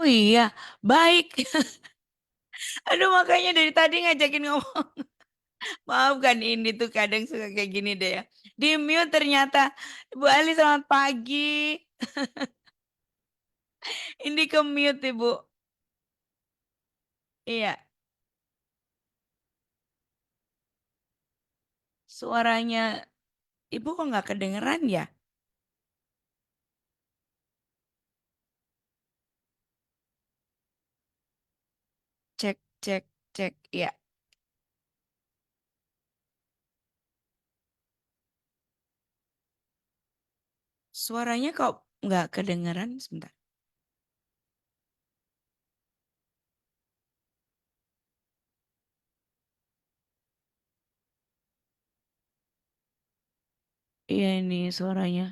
Oh iya, baik. Aduh, makanya dari tadi ngajakin ngomong. Maaf kan ini tuh kadang suka kayak gini deh ya. Di mute ternyata. Bu Ali selamat pagi. Ini ke mute Ibu. Iya, suaranya Ibu kok nggak kedengeran ya? Cek, cek, cek. Iya, suaranya kok nggak kedengeran? Sebentar. Iya ini suaranya.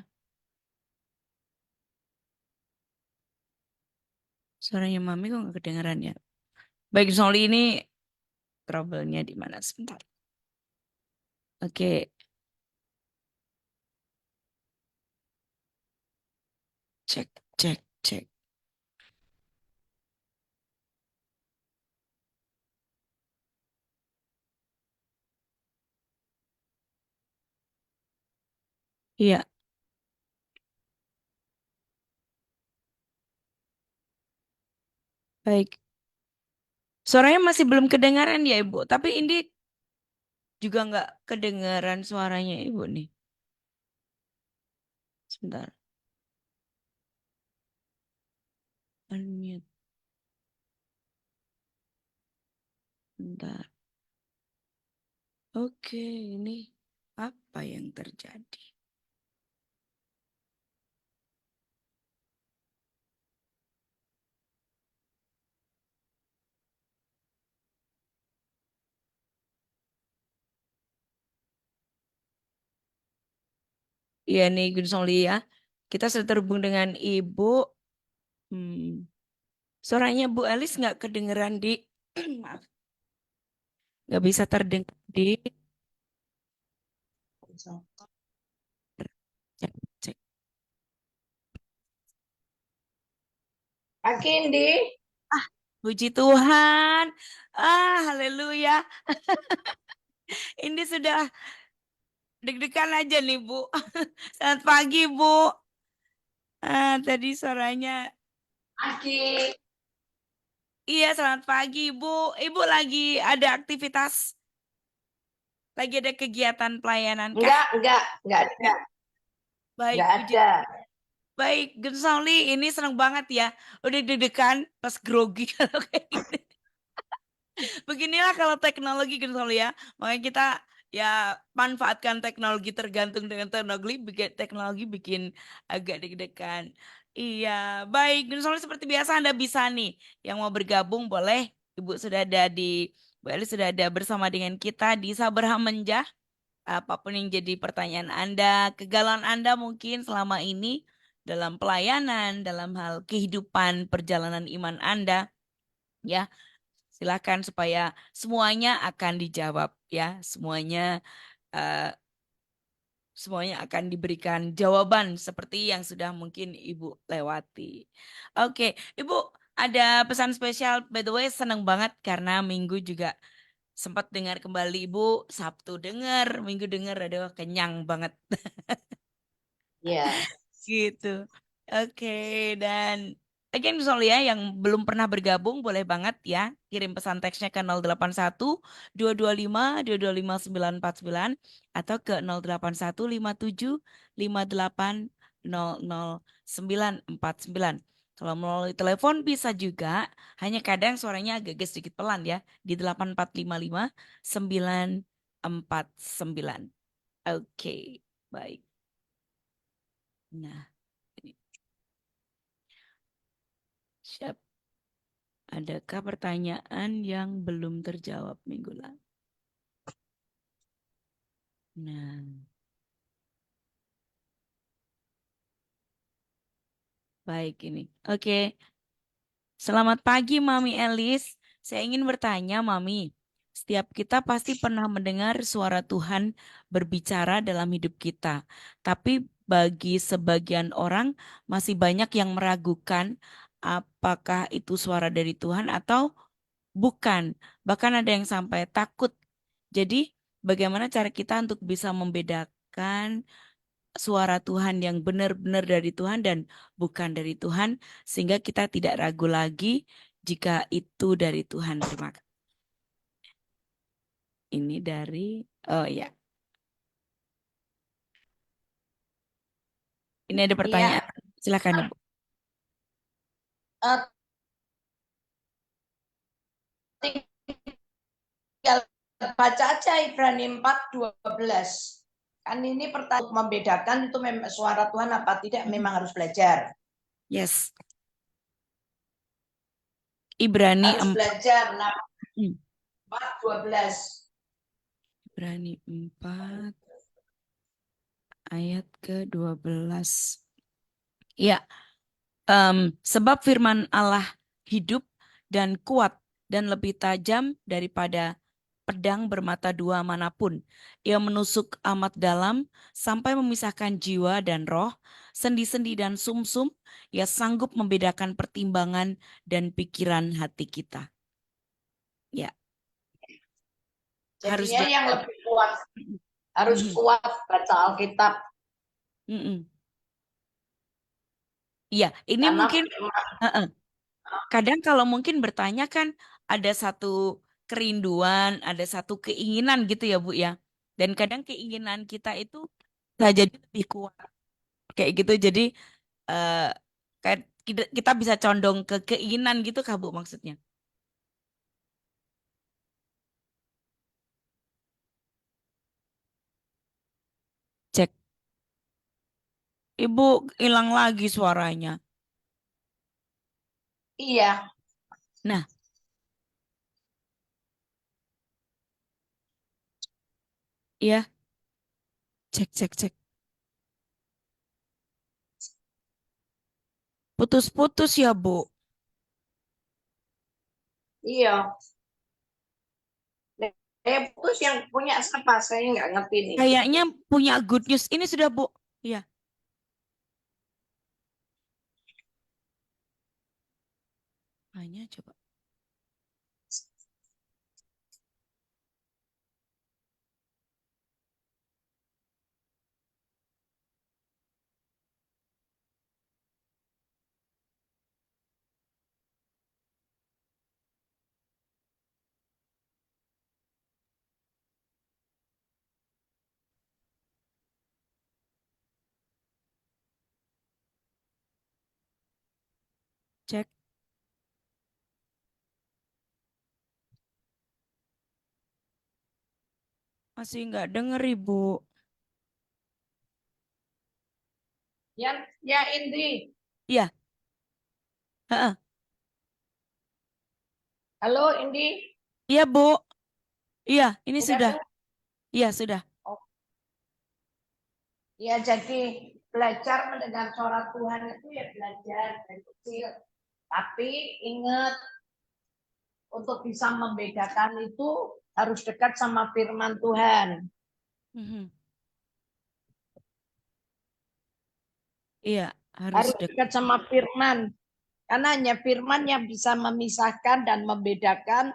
Suaranya Mami kok nggak kedengeran ya? Baik, Soli ini trouble-nya di mana? Sebentar. Oke, cek, cek, cek. Iya, baik. Suaranya masih belum kedengaran ya Ibu, tapi ini juga nggak kedengaran suaranya Ibu nih. Sebentar, unmute, sebentar. Oke, ini apa yang terjadi? Iya nih Gun Soli ya, kita sudah terhubung dengan Ibu. Hmm, suaranya Bu Elis nggak kedengeran di, maaf, nggak bisa terdengar di, cek, cek. Akindi, Ah, puji Tuhan. Ah, haleluya. Ini sudah deg-degan aja nih, Bu. Selamat pagi, Bu. Ah, tadi suaranya. Aki, Iya, selamat pagi, Bu. Ibu lagi ada aktivitas, lagi ada kegiatan pelayanan kah? enggak ada, Ya, baik, enggak puji. ada. Baik, Gunsauli, ini senang banget ya. Udah deg-degan pas grogi kalau kayak gini. Beginilah kalau teknologi Gunsauli ya. Makanya kita ya manfaatkan teknologi tergantung dengan teknologi bikin agak deg-degan. Iya, baik. Gunsauli seperti biasa Anda bisa nih. Yang mau bergabung boleh. Ibu sudah ada Bu Eli sudah ada bersama dengan kita di Sabar Hamenjah. Apapun yang jadi pertanyaan Anda, kegalauan Anda mungkin selama ini dalam pelayanan, dalam hal kehidupan perjalanan iman Anda, ya silakan supaya semuanya akan dijawab, ya eh, semuanya akan diberikan jawaban seperti yang sudah mungkin Ibu lewati. Oke, Ibu ada pesan spesial, by the way senang banget karena Minggu juga sempat dengar kembali Ibu, Sabtu dengar, Minggu dengar, aduh kenyang banget. Ya, Gitu. Oke, dan again misalnya yang belum pernah bergabung boleh banget ya kirim pesan teksnya ke 081 225 225 949 atau ke 081 57 58 00 949. Kalau melalui telepon bisa juga, hanya kadang suaranya agak sedikit pelan ya di 8455 949. Oke, baik. Nah, ini. Siap. Adakah pertanyaan yang belum terjawab minggu lalu? Nah, baik ini. Oke, selamat pagi Mami Elis. Saya ingin bertanya, Mami. Setiap kita pasti pernah mendengar suara Tuhan berbicara dalam hidup kita. Tapi bagi sebagian orang masih banyak yang meragukan apakah itu suara dari Tuhan atau bukan. Bahkan ada yang sampai takut. Jadi, bagaimana cara kita untuk bisa membedakan suara Tuhan yang benar-benar dari Tuhan dan bukan dari Tuhan, sehingga kita tidak ragu lagi jika itu dari Tuhan. Terima kasih. Ini dari, oh ya, ini ada pertanyaan. Iya. Silakan Ibu. Eh, tinggal baca aja Ibrani 4:12. Kan ini pertanyaan untuk membedakan itu suara Tuhan apa tidak, memang harus belajar. Yes. Ibrani Harus belajar. Nah, 4:12. Ibrani 4 ayat ke-12. Ya, sebab firman Allah hidup dan kuat dan lebih tajam daripada pedang bermata dua manapun. Ia menusuk amat dalam sampai memisahkan jiwa dan roh, sendi-sendi dan sumsum. Ia sanggup membedakan pertimbangan dan pikiran hati kita. Ya, harus Jadinya yang belajar. lebih kuat, harus kuat baca Alkitab. Iya, ini Karena mungkin kadang kalau mungkin bertanya kan ada satu kerinduan, ada satu keinginan gitu ya Bu ya. Dan kadang keinginan kita itu bisa jadi lebih kuat kayak gitu. Jadi eh, kita bisa condong ke keinginan gitu Kak Bu maksudnya. Cek, Ibu hilang lagi suaranya. iya, Nah, iya, cek, cek, cek. Putus-putus ya Bu. iya. Terus yang punya siapa? Saya nggak ngerti nih. Kayaknya punya good news. Ini sudah Bu. Iya, hanya coba. Cek. Masih nggak denger Ibu. Ya Indri. Iya, heeh. Halo Indri. Iya Bu. Iya, ini Udah sudah. tuh. Iya, sudah. Oh, ya jadi belajar mendengar suara Tuhan itu ya belajar dari kecil. Tapi ingat untuk bisa membedakan itu harus dekat sama firman Tuhan. Mhm. Iya, harus Harus dekat. dekat sama firman. Karena hanya firman yang bisa memisahkan dan membedakan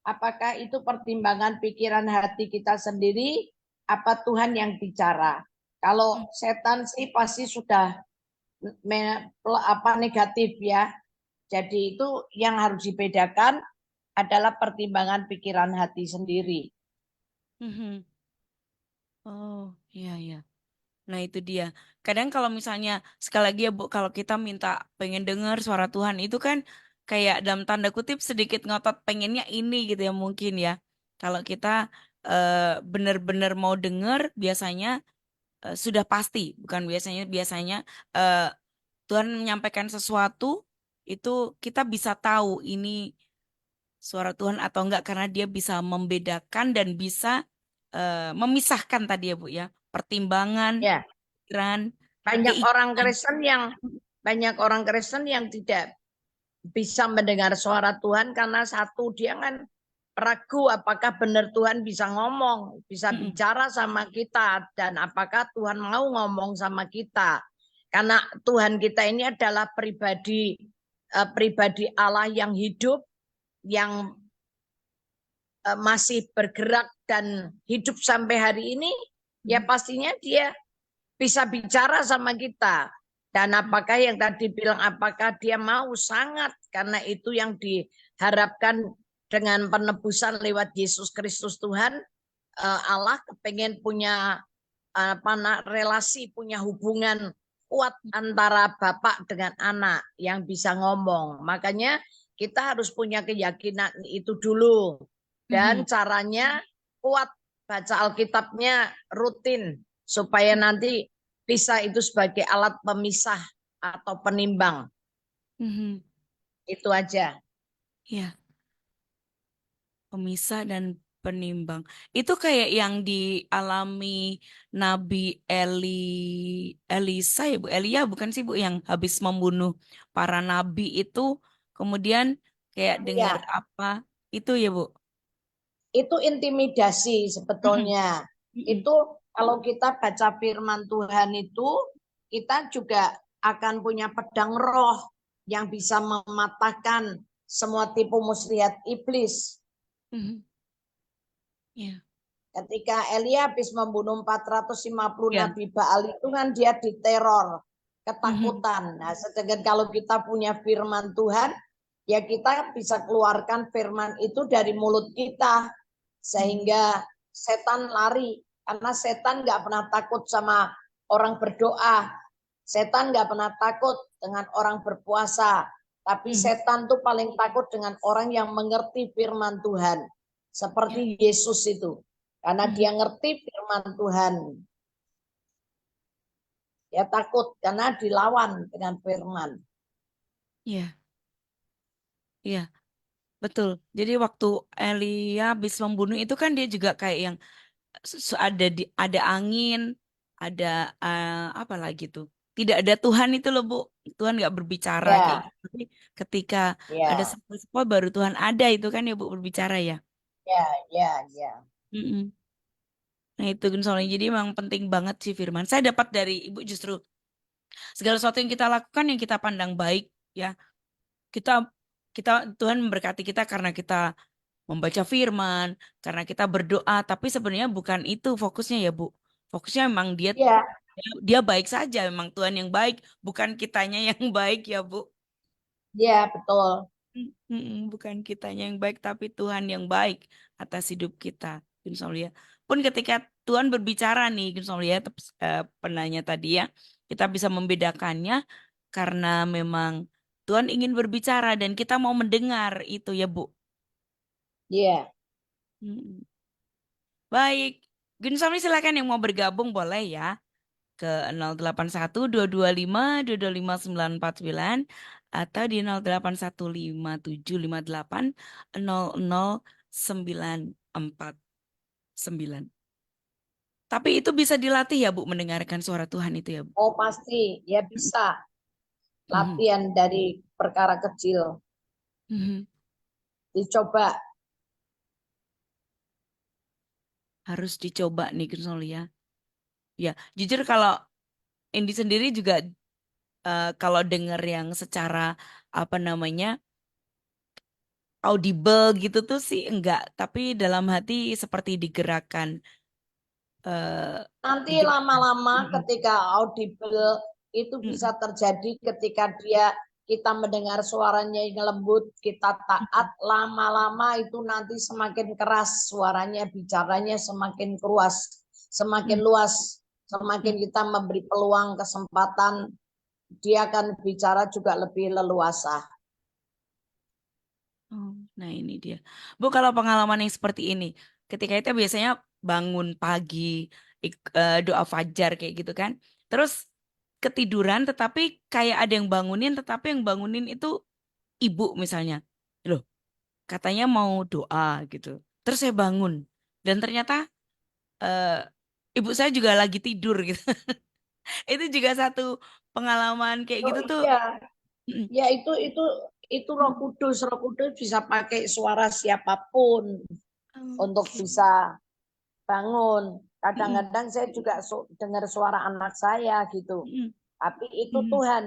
apakah itu pertimbangan pikiran hati kita sendiri, apa Tuhan yang bicara. Kalau setan sih pasti sudah negatif ya. Jadi itu yang harus dibedakan adalah pertimbangan pikiran hati sendiri. Mhm. Oh, iya, iya. Nah, itu dia. Kadang kalau misalnya, sekali lagi ya Bu, kalau kita minta pengen dengar suara Tuhan, itu kan kayak dalam tanda kutip sedikit ngotot pengennya ini gitu ya mungkin ya. Kalau kita eh, benar-benar mau dengar, biasanya sudah pasti. Bukan biasanya, biasanya eh, Tuhan menyampaikan sesuatu, itu kita bisa tahu ini suara Tuhan atau enggak karena dia bisa membedakan dan bisa memisahkan tadi ya Bu ya, pertimbangan, Ya, pikiran, banyak orang keinginan. Kristen yang tidak bisa mendengar suara Tuhan karena satu dia kan ragu apakah benar Tuhan bisa ngomong, bisa Mm-mm. bicara sama kita dan apakah Tuhan mau ngomong sama kita. Karena Tuhan kita ini adalah pribadi pribadi Allah yang hidup, yang masih bergerak dan hidup sampai hari ini, ya pastinya dia bisa bicara sama kita. Dan apakah yang tadi bilang, apakah dia mau? Sangat, karena itu yang diharapkan dengan penebusan lewat Yesus Kristus Tuhan. Allah kepengen punya relasi, punya hubungan kuat antara bapak dengan anak yang bisa ngomong. Makanya kita harus punya keyakinan itu dulu. Dan caranya kuat, baca Alkitabnya rutin supaya nanti bisa itu sebagai alat pemisah atau penimbang. Itu aja. Ya, pemisah dan penimbang. Itu kayak yang dialami Nabi Elisa ya Bu, Elia bukan sih Bu, yang habis membunuh para nabi itu, kemudian kayak dengar Ya, apa itu ya Bu. itu intimidasi Mm-mm. sebetulnya. Mm-mm. Itu kalau kita baca firman Tuhan itu, kita juga akan punya pedang roh yang bisa mematahkan semua tipu muslihat iblis. Mhm. Ya. Ketika Elia habis membunuh 450 Ya. Nabi Baal itu kan dia diteror, Mhm. ketakutan. Nah, sedangkan kalau kita punya firman Tuhan, ya kita bisa keluarkan firman itu dari mulut kita. Mhm. Sehingga setan lari. Karena setan nggak pernah takut sama orang berdoa. Setan nggak pernah takut dengan orang berpuasa. Tapi Mhm. setan tuh paling takut dengan orang yang mengerti firman Tuhan. Seperti Ya. Yesus itu. Karena Mhm. dia ngerti firman Tuhan. Dia takut karena dilawan dengan firman. Ya. Iya, betul. Jadi waktu Elia habis membunuh itu kan dia juga kayak yang ada angin, ada apa lagi tuh? Tidak ada Tuhan itu loh Bu. Tuhan nggak berbicara kayak Ya, gitu. Tapi ketika ada ya, sepoi baru Tuhan ada itu kan ya Bu berbicara ya. ya, ya, ya. Mm-mm. Nah itu soalnya jadi emang penting banget sih firman. Saya dapat dari Ibu justru segala sesuatu yang kita lakukan yang kita pandang baik ya. Kita kita Tuhan memberkati kita karena kita membaca firman, karena kita berdoa, tapi sebenarnya bukan itu fokusnya ya, Bu. Fokusnya memang dia Ya, dia baik saja, memang Tuhan yang baik, bukan kitanya yang baik ya, Bu. ya, betul. Bukan kitanya yang baik, tapi Tuhan yang baik atas hidup kita. Insya pun ketika Tuhan berbicara nih, insya ya, penanya tadi ya, kita bisa membedakannya karena memang Tuhan ingin berbicara dan kita mau mendengar itu ya, Bu. Ya. Mm-mm. Baik, Gun Somni silakan yang mau bergabung boleh ya ke 081 225 225 949 atau di 081 5700949. Tapi itu bisa dilatih ya Bu mendengarkan suara Tuhan itu ya Bu. Oh pasti, ya bisa. Mhm. Latihan dari perkara kecil. Mhm. Dicoba. Harus dicoba nih Gun Somni ya. Ya, jujur kalau Indi sendiri juga kalau denger yang secara apa namanya audible gitu tuh sih enggak, tapi dalam hati seperti digerakkan, eh Nanti digerakkan. lama-lama Mm-mm. ketika audible itu bisa Mm-mm. terjadi ketika kita mendengar suaranya yang lembut, kita taat, lama-lama itu nanti semakin keras suaranya, bicaranya semakin keras, semakin Mm-mm. luas, semakin kita memberi peluang, kesempatan, dia akan bicara juga lebih leluasa. Oh, nah ini dia. Bu, kalau pengalaman yang seperti ini, ketika itu biasanya bangun pagi, doa fajar kayak gitu kan. Terus ketiduran, tetapi kayak ada yang bangunin, tetapi yang bangunin itu ibu misalnya. Loh, katanya mau doa gitu. Terus saya bangun. Dan ternyata eh, ibu saya juga lagi tidur gitu. Itu juga satu pengalaman kayak Oh gitu tuh. iya, Mm, ya itu Roh mm, Kudus. Roh Kudus bisa pakai suara siapapun mm, untuk bisa bangun. mm, Kadang-kadang saya juga dengar suara anak saya gitu. mm, Tapi itu mm, Tuhan.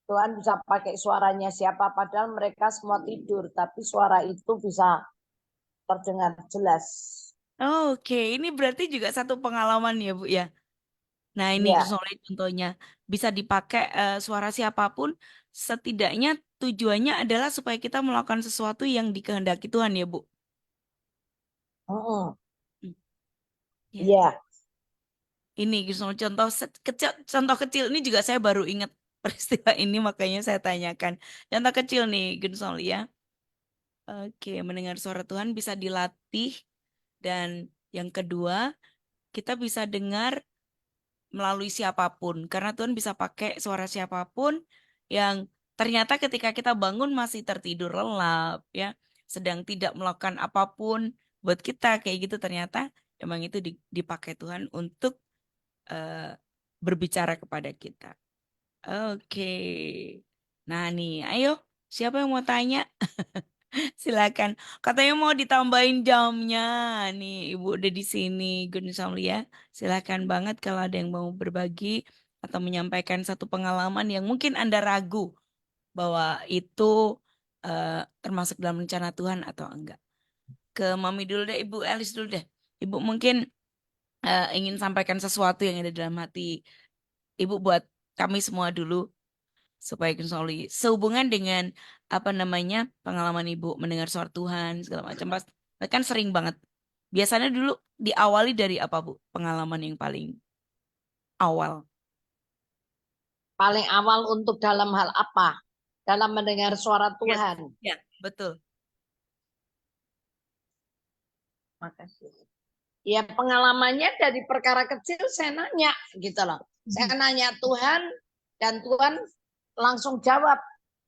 Tuhan bisa pakai suaranya siapa, padahal mereka semua tidur, tapi suara itu bisa terdengar jelas. Oke, ini berarti juga satu pengalaman ya Bu ya. Nah ini Ya, soalnya contohnya bisa dipakai suara siapapun, setidaknya tujuannya adalah supaya kita melakukan sesuatu yang dikehendaki Tuhan ya Bu. mm-mm. Hmm, ya. Iya. Ini contoh kecil, contoh kecil ini juga saya baru ingat peristiwa ini makanya saya tanyakan. Contoh kecil nih Gun Sol ya. Oke, mendengar suara Tuhan bisa dilatih dan yang kedua kita bisa dengar melalui siapapun karena Tuhan bisa pakai suara siapapun yang ternyata ketika kita bangun masih tertidur lelap ya, sedang tidak melakukan apapun buat kita kayak gitu ternyata emang itu dipakai Tuhan untuk eh, berbicara kepada kita. Oke. Nah nih, ayo siapa yang mau tanya? Silakan. Katanya mau ditambahin jamnya. Nih, Ibu udah di sini, Gun Samlia. Silakan banget kalau ada yang mau berbagi atau menyampaikan satu pengalaman yang mungkin Anda ragu bahwa itu eh, termasuk dalam rencana Tuhan atau enggak. Ke Mami dulu deh, Ibu Elis dulu deh. Ibu mungkin ingin sampaikan sesuatu yang ada dalam hati Ibu buat kami semua dulu supaya konsoli sehubungan dengan apa namanya pengalaman ibu mendengar suara Tuhan segala macam pas kan sering banget biasanya dulu diawali dari apa Bu pengalaman yang paling awal. Paling awal untuk dalam hal apa? Dalam mendengar suara Yes. Tuhan. Ya, betul. Makasih. Ya pengalamannya dari perkara kecil saya nanya gitu loh. Saya Mhm. nanya Tuhan dan Tuhan langsung jawab.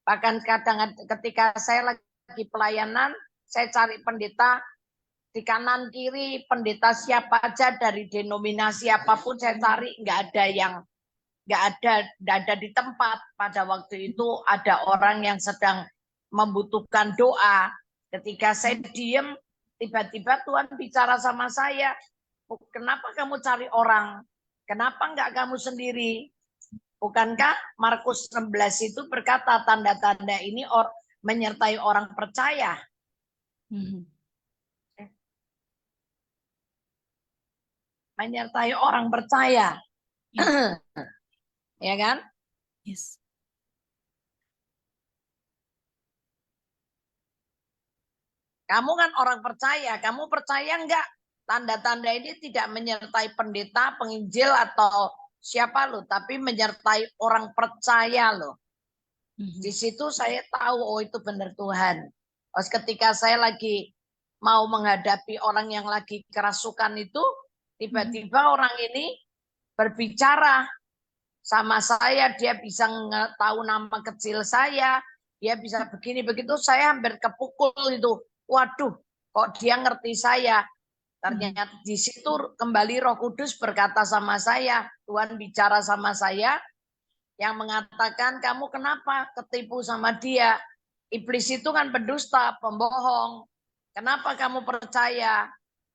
Bahkan kadang ketika saya lagi pelayanan, saya cari pendeta di kanan kiri, pendeta siapa aja dari denominasi apapun saya cari, nggak ada di tempat. Pada waktu itu ada orang yang sedang membutuhkan doa. Ketika saya diem, tiba-tiba Tuhan bicara sama saya, kenapa kamu cari orang? Kenapa nggak kamu sendiri? Bukankah Markus 16 itu berkata tanda-tanda ini menyertai orang percaya? Mhm. Menyertai orang percaya. Ya, Ya kan? yes. Kamu kan orang percaya. Kamu percaya nggak tanda-tanda ini tidak menyertai pendeta, penginjil, atau siapa lo, tapi menyertai orang percaya lo. Di Mhm. situ saya tahu, oh itu benar Tuhan. Pas ketika saya lagi mau menghadapi orang yang lagi kerasukan itu, Mhm. tiba-tiba orang ini berbicara sama saya, dia bisa tahu nama kecil saya, dia bisa begini begitu, saya hampir kepukul itu. Waduh, kok dia ngerti saya? Mhm. Ternyata di situ kembali Roh Kudus berkata sama saya, Tuhan bicara sama saya yang mengatakan kamu kenapa ketipu sama dia? Iblis itu kan pendusta, pembohong. Kenapa kamu percaya?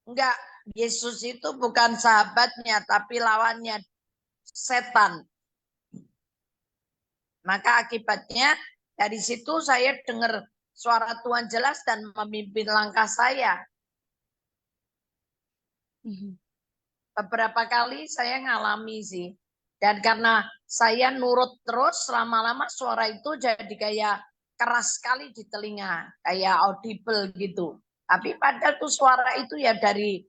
Enggak, Yesus itu bukan sahabatnya, tapi lawannya, setan. Maka akibatnya dari situ saya dengar suara Tuhan jelas dan memimpin langkah saya. Mhm. Beberapa kali saya ngalami sih. Dan karena saya nurut terus, lama-lama suara itu jadi kayak keras sekali di telinga, kayak audible gitu. Tapi padahal tuh suara itu ya dari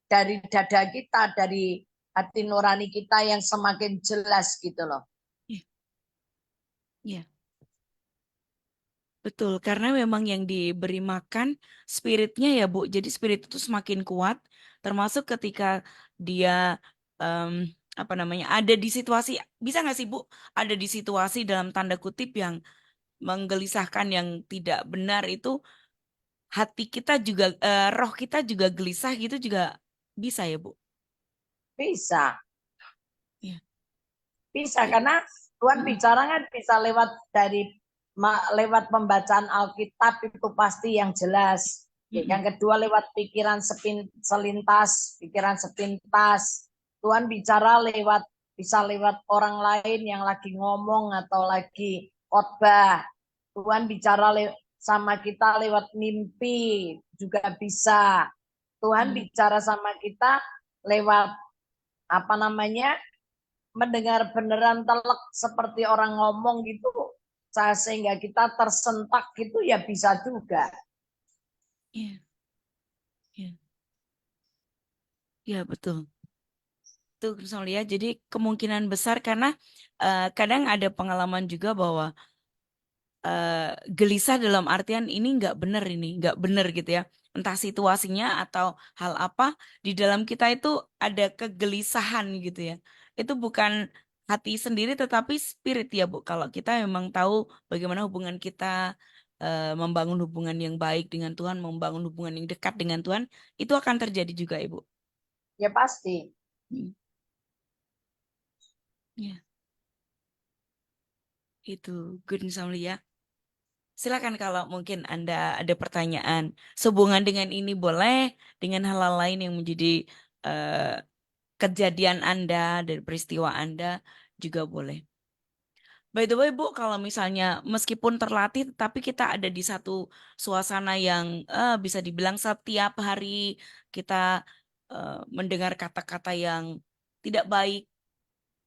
dada kita, dari hati nurani kita yang semakin jelas gitu loh. Iya, iya. Betul, karena memang yang diberi makan spiritnya ya Bu. Jadi spirit itu semakin kuat, termasuk ketika dia em, apa namanya ada di situasi, bisa nggak sih Bu? Ada di situasi dalam tanda kutip yang menggelisahkan, yang tidak benar itu, hati kita juga, roh kita juga gelisah gitu juga bisa ya Bu? Bisa, Iya, bisa iya. karena Tuhan Mm-mm. bicara kan bisa lewat pembacaan Alkitab itu pasti yang jelas. Mm-mm. Yang kedua lewat pikiran sepintas. Tuhan bicara bisa lewat orang lain yang lagi ngomong atau lagi khotbah. Tuhan bicara sama kita lewat mimpi juga bisa. Tuhan bicara sama kita lewat apa namanya, mendengar beneran telek seperti orang ngomong gitu, sehingga kita tersentak gitu ya bisa juga. Iya, iya, iya betul. Tuh, Solia. Jadi kemungkinan besar karena kadang ada pengalaman juga bahwa gelisah dalam artian ini nggak bener gitu ya. Entah situasinya atau hal apa di dalam kita itu ada kegelisahan gitu ya. Itu bukan hati sendiri tetapi spirit ya Bu. Kalau kita memang tahu bagaimana hubungan kita membangun hubungan yang baik dengan Tuhan, membangun hubungan yang dekat dengan Tuhan, itu akan terjadi juga Ibu. Ya pasti. Hmm. Ya, itu good ya. Silakan kalau mungkin Anda ada pertanyaan. Sehubungan dengan ini boleh, dengan hal-hal lain yang menjadi eh, kejadian Anda dan peristiwa Anda juga boleh. By the way, Bu, kalau misalnya meskipun terlatih, tapi kita ada di satu suasana yang bisa dibilang setiap hari kita mendengar kata-kata yang tidak baik,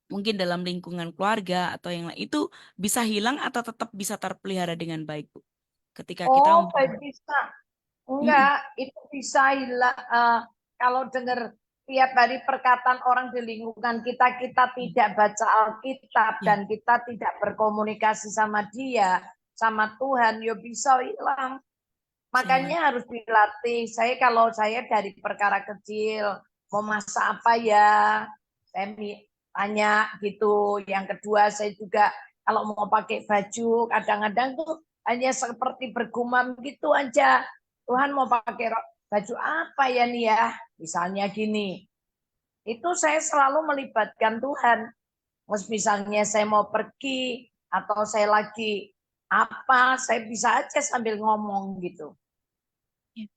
mungkin dalam lingkungan keluarga atau yang lain, itu bisa hilang atau tetap bisa terpelihara dengan baik, Bu? Ketika kita Oh, bisa. Mm-mm. Enggak, itu bisa hilang. Kalau dengar tiap hari perkataan orang di lingkungan kita, kita tidak baca Alkitab Ya, dan kita tidak berkomunikasi sama Dia, sama Tuhan, ya bisa hilang. bisa hilang. Makanya harus dilatih. Kalau saya dari perkara kecil, mau masak apa ya, saya tanya gitu. Yang kedua, saya juga kalau mau pakai baju, kadang-kadang tuh hanya seperti bergumam gitu aja. Tuhan mau pakai baju apa ya nih ya? Misalnya gini. Itu saya selalu melibatkan Tuhan. Misalnya saya mau pergi atau saya lagi apa, saya bisa aja sambil ngomong gitu. Ya,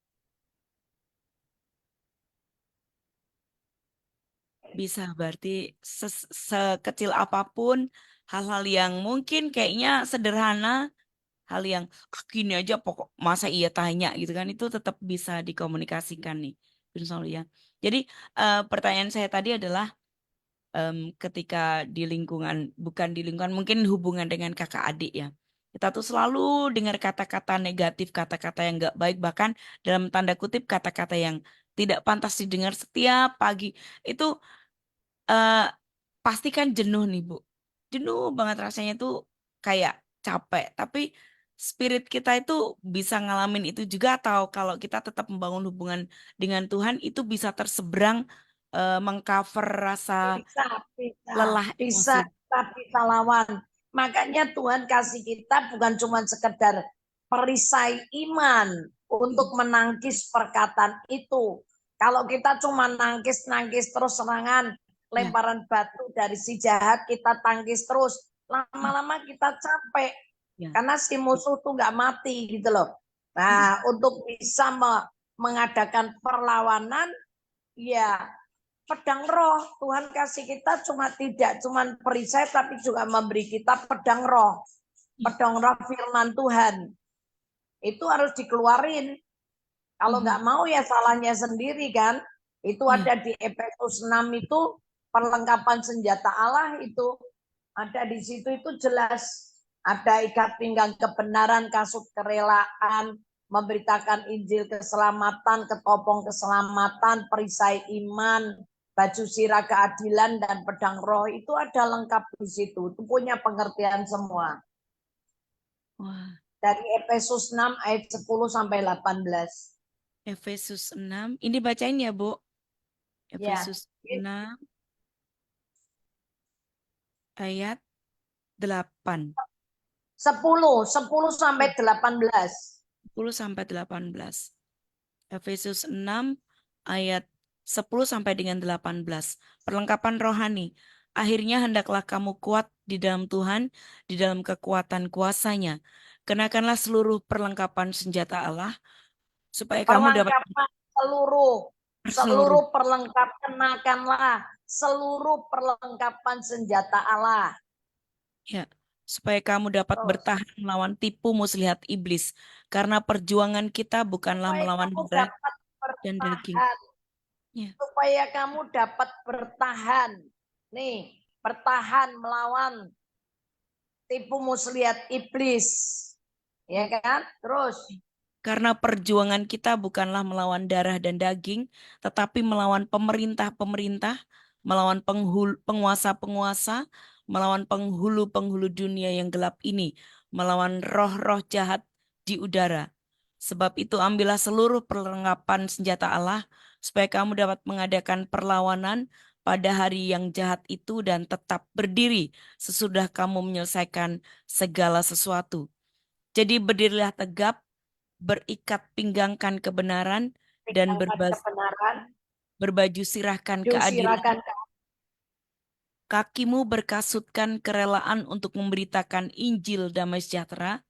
bisa berarti sekecil apapun hal-hal yang mungkin kayaknya sederhana, hal yang gini aja pokok masa iya tanya gitu kan itu tetap bisa dikomunikasikan nih, Bun Saulia. Jadi pertanyaan saya tadi adalah ketika di lingkungan, bukan di lingkungan, mungkin hubungan dengan kakak adik ya. Kita tuh selalu dengar kata-kata negatif, kata-kata yang nggak baik, bahkan dalam tanda kutip kata-kata yang tidak pantas didengar setiap pagi. Itu eh, pasti kan jenuh nih, Bu. Jenuh banget rasanya tuh kayak capek. Tapi spirit kita itu bisa ngalamin itu juga atau kalau kita tetap membangun hubungan dengan Tuhan itu bisa terseberang mengcover rasa Bisa, bisa, lelah bisa, emosi. kita bisa lawan. Makanya Tuhan kasih kita bukan cuma sekedar perisai iman untuk menangkis perkataan itu. Kalau kita cuma nangkis-nangkis terus serangan, Ya, lemparan batu dari si jahat kita tangkis terus, lama-lama kita capek ya. karena si musuh tuh nggak mati gitu loh. Nah, untuk bisa mengadakan perlawanan, ya pedang roh. Tuhan kasih kita tidak cuma perisai tapi juga memberi kita pedang roh. Pedang roh firman Tuhan. Itu harus dikeluarin. Kalau Mhm. nggak mau ya salahnya sendiri kan. Itu Iya, ada di Efesus 6 itu perlengkapan senjata Allah itu ada di situ itu jelas ada ikat pinggang kebenaran, kasut kerelaan, memberitakan Injil keselamatan, ketopong keselamatan, perisai iman, baju sirah keadilan dan pedang roh itu ada lengkap di situ. Itu punya pengertian semua. wah, Dari Efesus 6 ayat 10 sampai 18. Efesus 6. Ini bacain ya, Bu. Ya. Efesus 6 ayat 8. 10 sampai 18. 10 sampai 18. Efesus 6 ayat 10 sampai dengan 18. Perlengkapan rohani. Akhirnya hendaklah kamu kuat di dalam Tuhan, di dalam kekuatan kuasanya. Kenakanlah seluruh perlengkapan senjata Allah, supaya kamu dapat Perlengkapan seluruh. seluruh perlengkapan kenakanlah seluruh perlengkapan senjata Allah. Ya. supaya kamu dapat Terus, bertahan melawan tipu muslihat iblis. Karena perjuangan kita bukanlah supaya melawan kamu darah dapat dan daging. bertahan, Ya. supaya kamu dapat bertahan. Nih, bertahan melawan tipu muslihat iblis. Ya Ya. kan? Terus, Karena perjuangan kita bukanlah melawan darah dan daging, tetapi melawan pemerintah-pemerintah, melawan penguasa-penguasa, melawan penghulu-penghulu dunia yang gelap ini, melawan roh-roh jahat di udara. Sebab itu ambillah seluruh perlengkapan senjata Allah, supaya kamu dapat mengadakan perlawanan pada hari yang jahat itu dan tetap berdiri sesudah kamu menyelesaikan segala sesuatu. Jadi berdirilah tegap, berikat pinggangkan kebenaran, dan tinggalkan kebenaran, berbaju sirahkan keadilan. jusirakan. Kakimu berkasutkan kerelaan untuk memberitakan Injil damai sejahtera.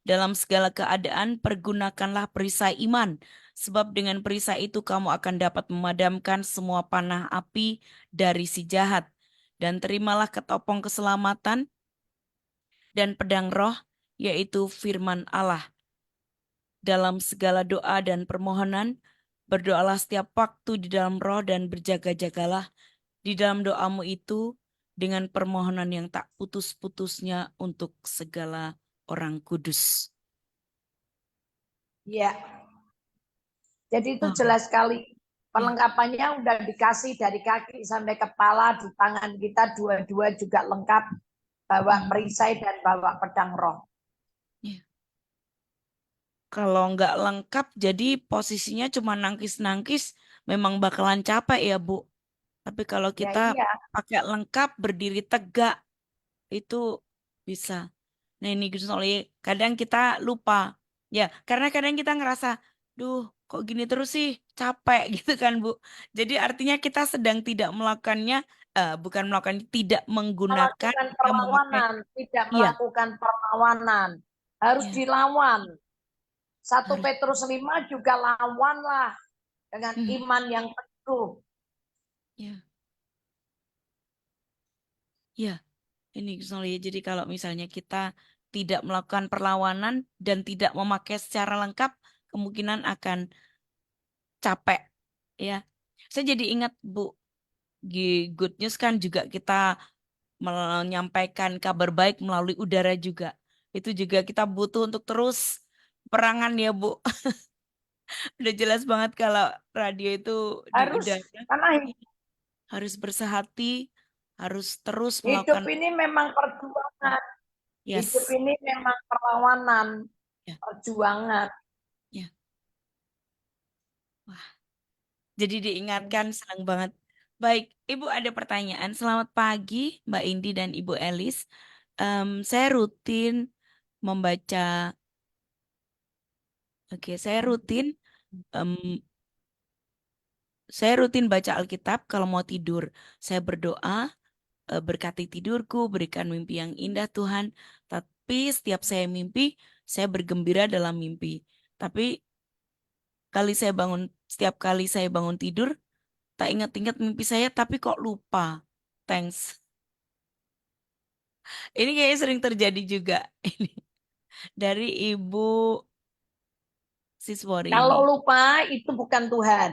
Dalam segala keadaan, pergunakanlah perisai iman, sebab dengan perisai itu kamu akan dapat memadamkan semua panah api dari si jahat. Dan terimalah ketopong keselamatan dan pedang roh, yaitu firman Allah. Dalam segala doa dan permohonan, berdoalah setiap waktu di dalam roh dan berjaga-jagalah di dalam doamu itu dengan permohonan yang tak putus-putusnya untuk segala orang kudus. Ya, jadi itu Wah, jelas sekali. ya. Perlengkapannya udah dikasih dari kaki sampai kepala, di tangan kita dua-dua juga lengkap. Bawa Hmm, perisai dan bawa pedang roh. ya. Kalau nggak lengkap, jadi posisinya cuma nangkis-nangkis, memang bakalan capek ya, Bu. Tapi kalau Ya kita iya, pakai lengkap, berdiri tegak, itu bisa. Nah ini Gus Noli, kadang kita lupa. Ya, karena kadang kita ngerasa, duh kok gini terus sih, capek gitu kan Bu. Jadi artinya kita sedang tidak melakukannya, bukan melakukan, tidak menggunakan melakukan atau memakai. perlawanan, tidak Iya, melakukan perlawanan. Harus iya, dilawan. Satu harus. Petrus 5 juga lawanlah dengan Hmm, iman yang teguh. ya, ya. Ini Gus Noli, jadi kalau misalnya kita tidak melakukan perlawanan dan tidak memakai secara lengkap, kemungkinan akan capek. Ya, saya jadi ingat Bu, di Good News kan juga kita menyampaikan kabar baik melalui udara juga. Itu juga kita butuh untuk terus perangan ya, Bu. Udah jelas banget kalau radio itu di Harus, udara karena harus bersehati, harus terus hidup melakukan ini memang perjuangan. Hidup yes. ini memang perlawanan, Ya, perjuangan. ya. Wah, jadi diingatkan senang banget. Baik, Ibu ada pertanyaan. Selamat pagi, Mbak Indi dan Ibu Elis. Saya rutin membaca, oke, em, saya rutin baca Alkitab kalau mau tidur. Saya berdoa, berkati tidurku, berikan mimpi yang indah Tuhan. Tapi setiap saya mimpi, saya bergembira dalam mimpi. Tapi setiap kali saya bangun tidur, tak ingat-ingat mimpi saya, tapi kok lupa. Thanks. Ini kayaknya sering terjadi juga. Ini dari Ibu Siswori Kalau ini. lupa itu bukan Tuhan.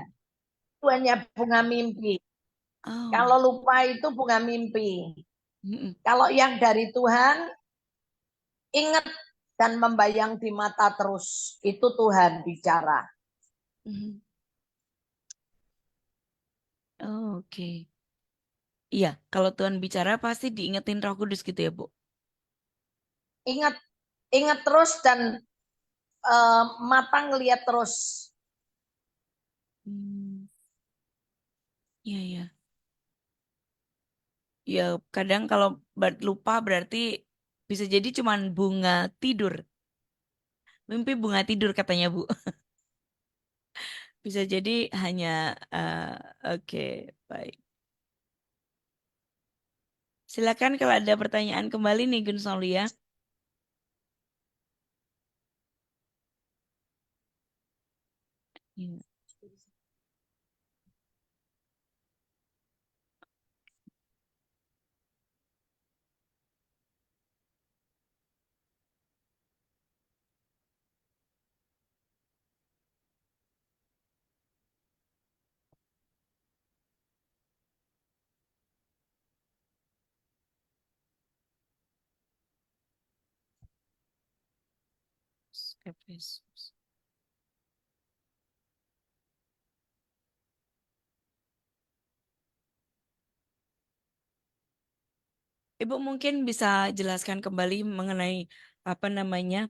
Itu hanya bunga mimpi. Oh, Kalau lupa itu bunga mimpi. mm-mm, Kalau yang dari Tuhan, ingat dan membayang di mata terus. Itu Tuhan bicara. mhm. Oke. Iya, kalau Tuhan bicara pasti diingetin Roh Kudus gitu ya, Bu. Ingat, ingat terus dan mata ngelihat terus. Hmm, iya, iya. Ya, kadang kalau lupa berarti bisa jadi cuman bunga tidur. Mimpi bunga tidur katanya, Bu. Bisa jadi hanya oke, baik. Silakan kalau ada pertanyaan kembali nih Gun Solia. Iya. Efesus. Ibu mungkin bisa jelaskan kembali mengenai apa namanya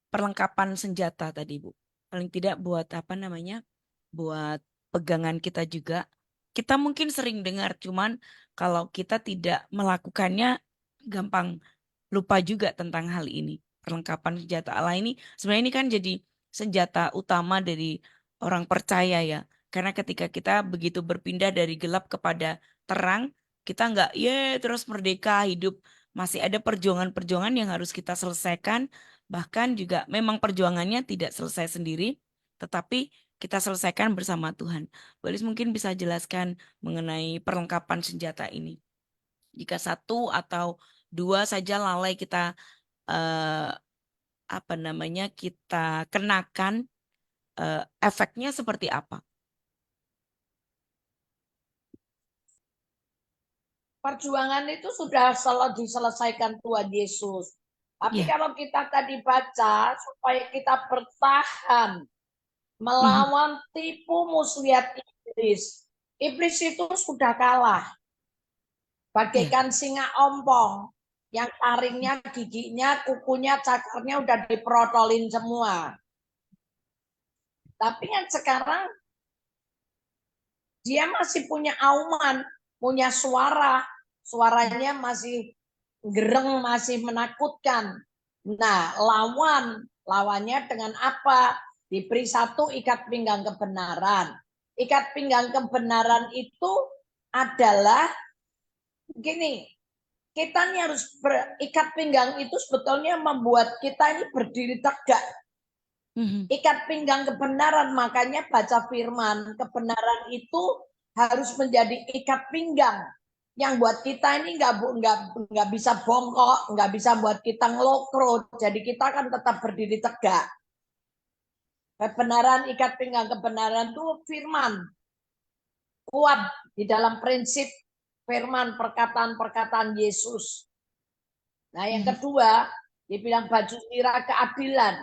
perlengkapan senjata tadi, Bu. Paling tidak buat apa namanya? Buat pegangan kita juga. Kita mungkin sering dengar, cuman kalau kita tidak melakukannya gampang lupa juga tentang hal ini. Perlengkapan senjata Allah ini sebenarnya ini kan jadi senjata utama dari orang percaya ya. Karena ketika kita begitu berpindah dari gelap kepada terang, kita nggak terus merdeka hidup. Masih ada perjuangan-perjuangan yang harus kita selesaikan. Bahkan juga memang perjuangannya tidak selesai sendiri, tetapi kita selesaikan bersama Tuhan. Bu Elis mungkin bisa jelaskan mengenai perlengkapan senjata ini. Jika satu atau dua saja lalai kita eh, apa namanya kita kenakan, efeknya seperti apa? Perjuangan itu sudah diselesaikan Tuhan Yesus. Tapi Iya. kalau kita tadi baca, supaya kita bertahan Mhm. melawan tipu muslihat iblis. Iblis itu sudah kalah. Iya. Bagaikan singa ompong. Yang taringnya, giginya, kukunya, cakarnya udah diprotolin semua. Tapi yang sekarang dia masih punya auman, punya suara. Suaranya masih gereng, masih menakutkan. Nah, lawannya dengan apa? Diberi satu ikat pinggang kebenaran. Ikat pinggang kebenaran itu adalah gini, kita ini harus berikat pinggang itu sebetulnya membuat kita ini berdiri tegak. Mhm. Ikat pinggang kebenaran, makanya baca firman. Kebenaran itu harus menjadi ikat pinggang yang buat kita ini nggak bisa bongkok, nggak bisa buat kita ngelokro. Jadi kita akan tetap berdiri tegak. Kebenaran, ikat pinggang kebenaran itu firman. Kuat di dalam prinsip firman, perkataan-perkataan Yesus. Nah, yang Mhm. kedua, dibilang baju sirah keadilan.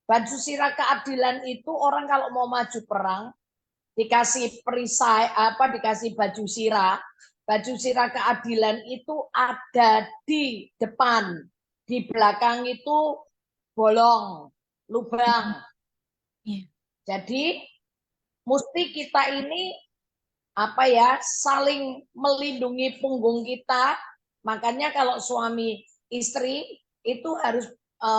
Baju sirah keadilan itu orang kalau mau maju perang, dikasih perisai dikasih baju sirah. Baju sirah keadilan itu ada di depan, di belakang itu bolong, Mhm. lubang. Iya. Jadi mesti kita ini saling melindungi punggung kita. Makanya kalau suami istri itu harus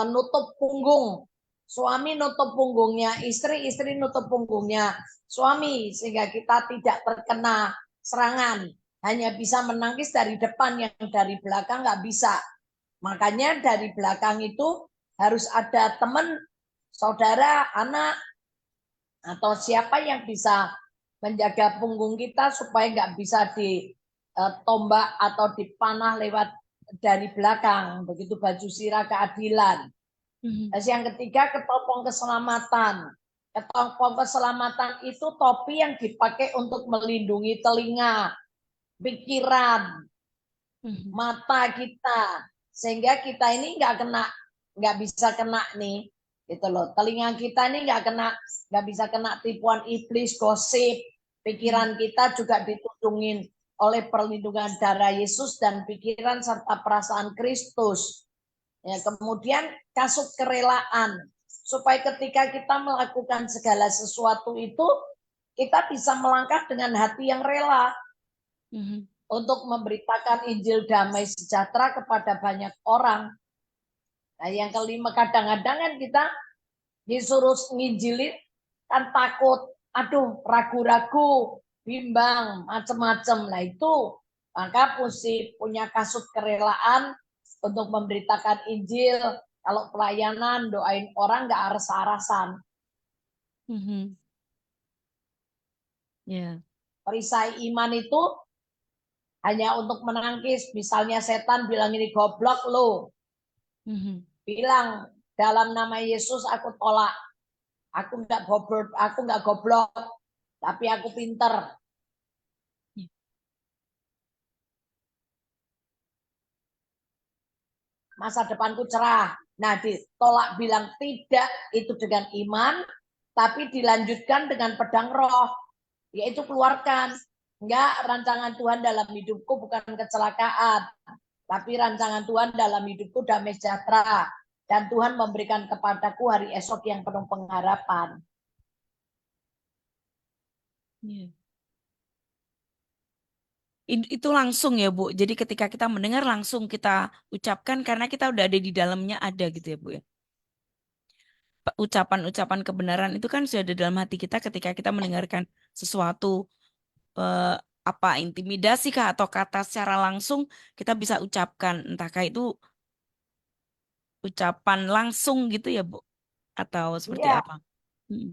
nutup punggung. Suami nutup punggungnya istri, istri nutup punggungnya suami, sehingga kita tidak terkena serangan. Hanya bisa menangkis dari depan, yang dari belakang nggak bisa. Makanya dari belakang itu harus ada teman, saudara, anak, atau siapa yang bisa menjaga punggung kita supaya nggak bisa ditombak atau dipanah lewat dari belakang. Begitu baju sirah keadilan. Mhm. Terus yang ketiga, ketopong keselamatan. Ketopong keselamatan itu topi yang dipakai untuk melindungi telinga, pikiran, Mhm. mata kita, sehingga kita ini nggak bisa kena nih, gitu loh. Telinga kita ini nggak bisa kena tipuan iblis, gosip. Iya. Pikiran kita juga ditutungin oleh perlindungan darah Yesus dan pikiran serta perasaan Kristus. Ya, kemudian kasut kerelaan, supaya ketika kita melakukan segala sesuatu itu kita bisa melangkah dengan hati yang rela Mhm. untuk memberitakan Injil damai sejahtera kepada banyak orang. Nah, yang kelima, kadang-kadang kan kita disuruh nginjilin kan takut, aduh, ragu-ragu, bimbang, macam-macam. Nah, itu maka mesti punya kasut kerelaan untuk memberitakan Injil. Kalau pelayanan, doain orang nggak aras-arasan. Mhm. Iya. Perisai iman itu hanya untuk menangkis. Misalnya setan bilang ini goblok lo, Mhm. bilang dalam nama Yesus aku tolak. Aku nggak goblok, tapi aku pinter. Iya. masa depanku cerah. Nah, ditolak bilang tidak itu dengan iman, tapi dilanjutkan dengan pedang roh, yaitu keluarkan. Enggak, rancangan Tuhan dalam hidupku bukan kecelakaan, tapi rancangan Tuhan dalam hidupku damai sejahtera. Dan Tuhan memberikan kepadaku hari esok yang penuh pengharapan. Itu langsung ya Bu. Jadi ketika kita mendengar langsung kita ucapkan karena kita udah ada di dalamnya ada gitu ya Bu ya. Ucapan-ucapan kebenaran itu kan sudah ada dalam hati kita ketika kita mendengarkan sesuatu apa intimidasi kah atau kata secara langsung kita bisa ucapkan entahkah itu ucapan langsung gitu ya Bu atau seperti Iya, apa? Mm-mm.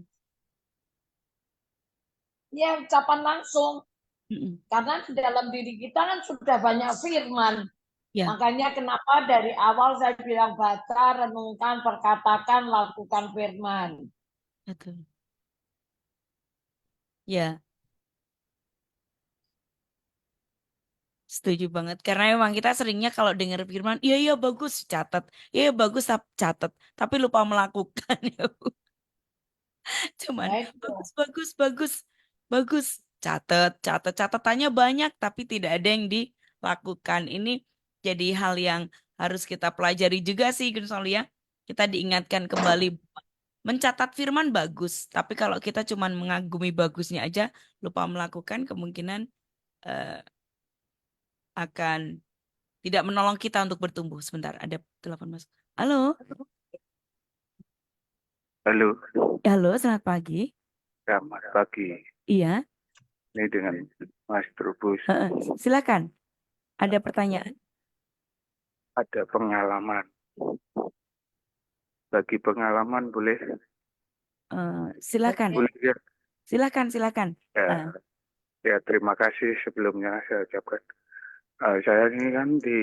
ya ucapan langsung. Mm-mm. Karena di dalam diri kita kan sudah banyak firman. Ya, Makanya kenapa dari awal saya bilang baca, renungkan, perkatakan, lakukan firman. betul. Ya, setuju banget. Karena memang kita seringnya kalau dengar firman, iya iya bagus catat, iya iya, bagus catat, tapi lupa melakukan ya Bu. Cuman Ya itu. bagus bagus bagus bagus catat catat catatannya banyak tapi tidak ada yang dilakukan. Ini jadi hal yang harus kita pelajari juga sih Gun Solia. Kita diingatkan kembali bahwa mencatat firman bagus, tapi kalau kita cuman mengagumi bagusnya aja lupa melakukan kemungkinan eh, akan tidak menolong kita untuk bertumbuh. Sebentar, ada telepon masuk. Halo, Halo, halo, selamat pagi. selamat pagi. Iya, Ini dengan Mas Trubus. silakan. Ada pertanyaan? Ada pengalaman. Bagi pengalaman boleh? Silakan, Boleh ya? silakan. Ya, ya, terima kasih sebelumnya saya ucapkan. Saya ini kan di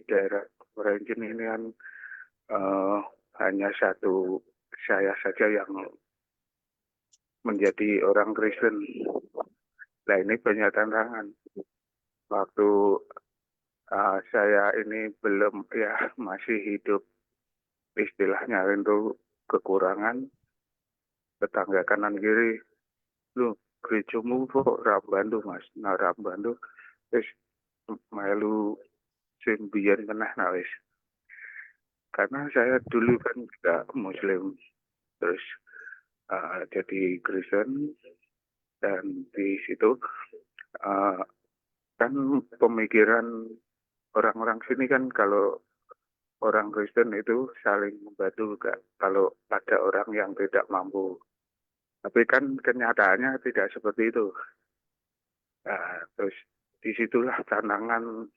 daerah Waringin ini kan hanya satu saya saja yang menjadi orang Kristen. Nah ini banyak tantangan. Waktu saya ini belum ya masih hidup istilahnya itu kekurangan tetangga kanan kiri lu gerejamu kok rambandu mas nah rambandu wis melu sembian meneh nah wis karena saya dulu kan juga muslim terus jadi Kristen dan di situ uh, kan pemikiran orang-orang sini kan kalau orang Kristen itu saling membantu juga kalau ada orang yang tidak mampu. Tapi kan kenyataannya tidak seperti itu. Nah, terus disitulah tantangan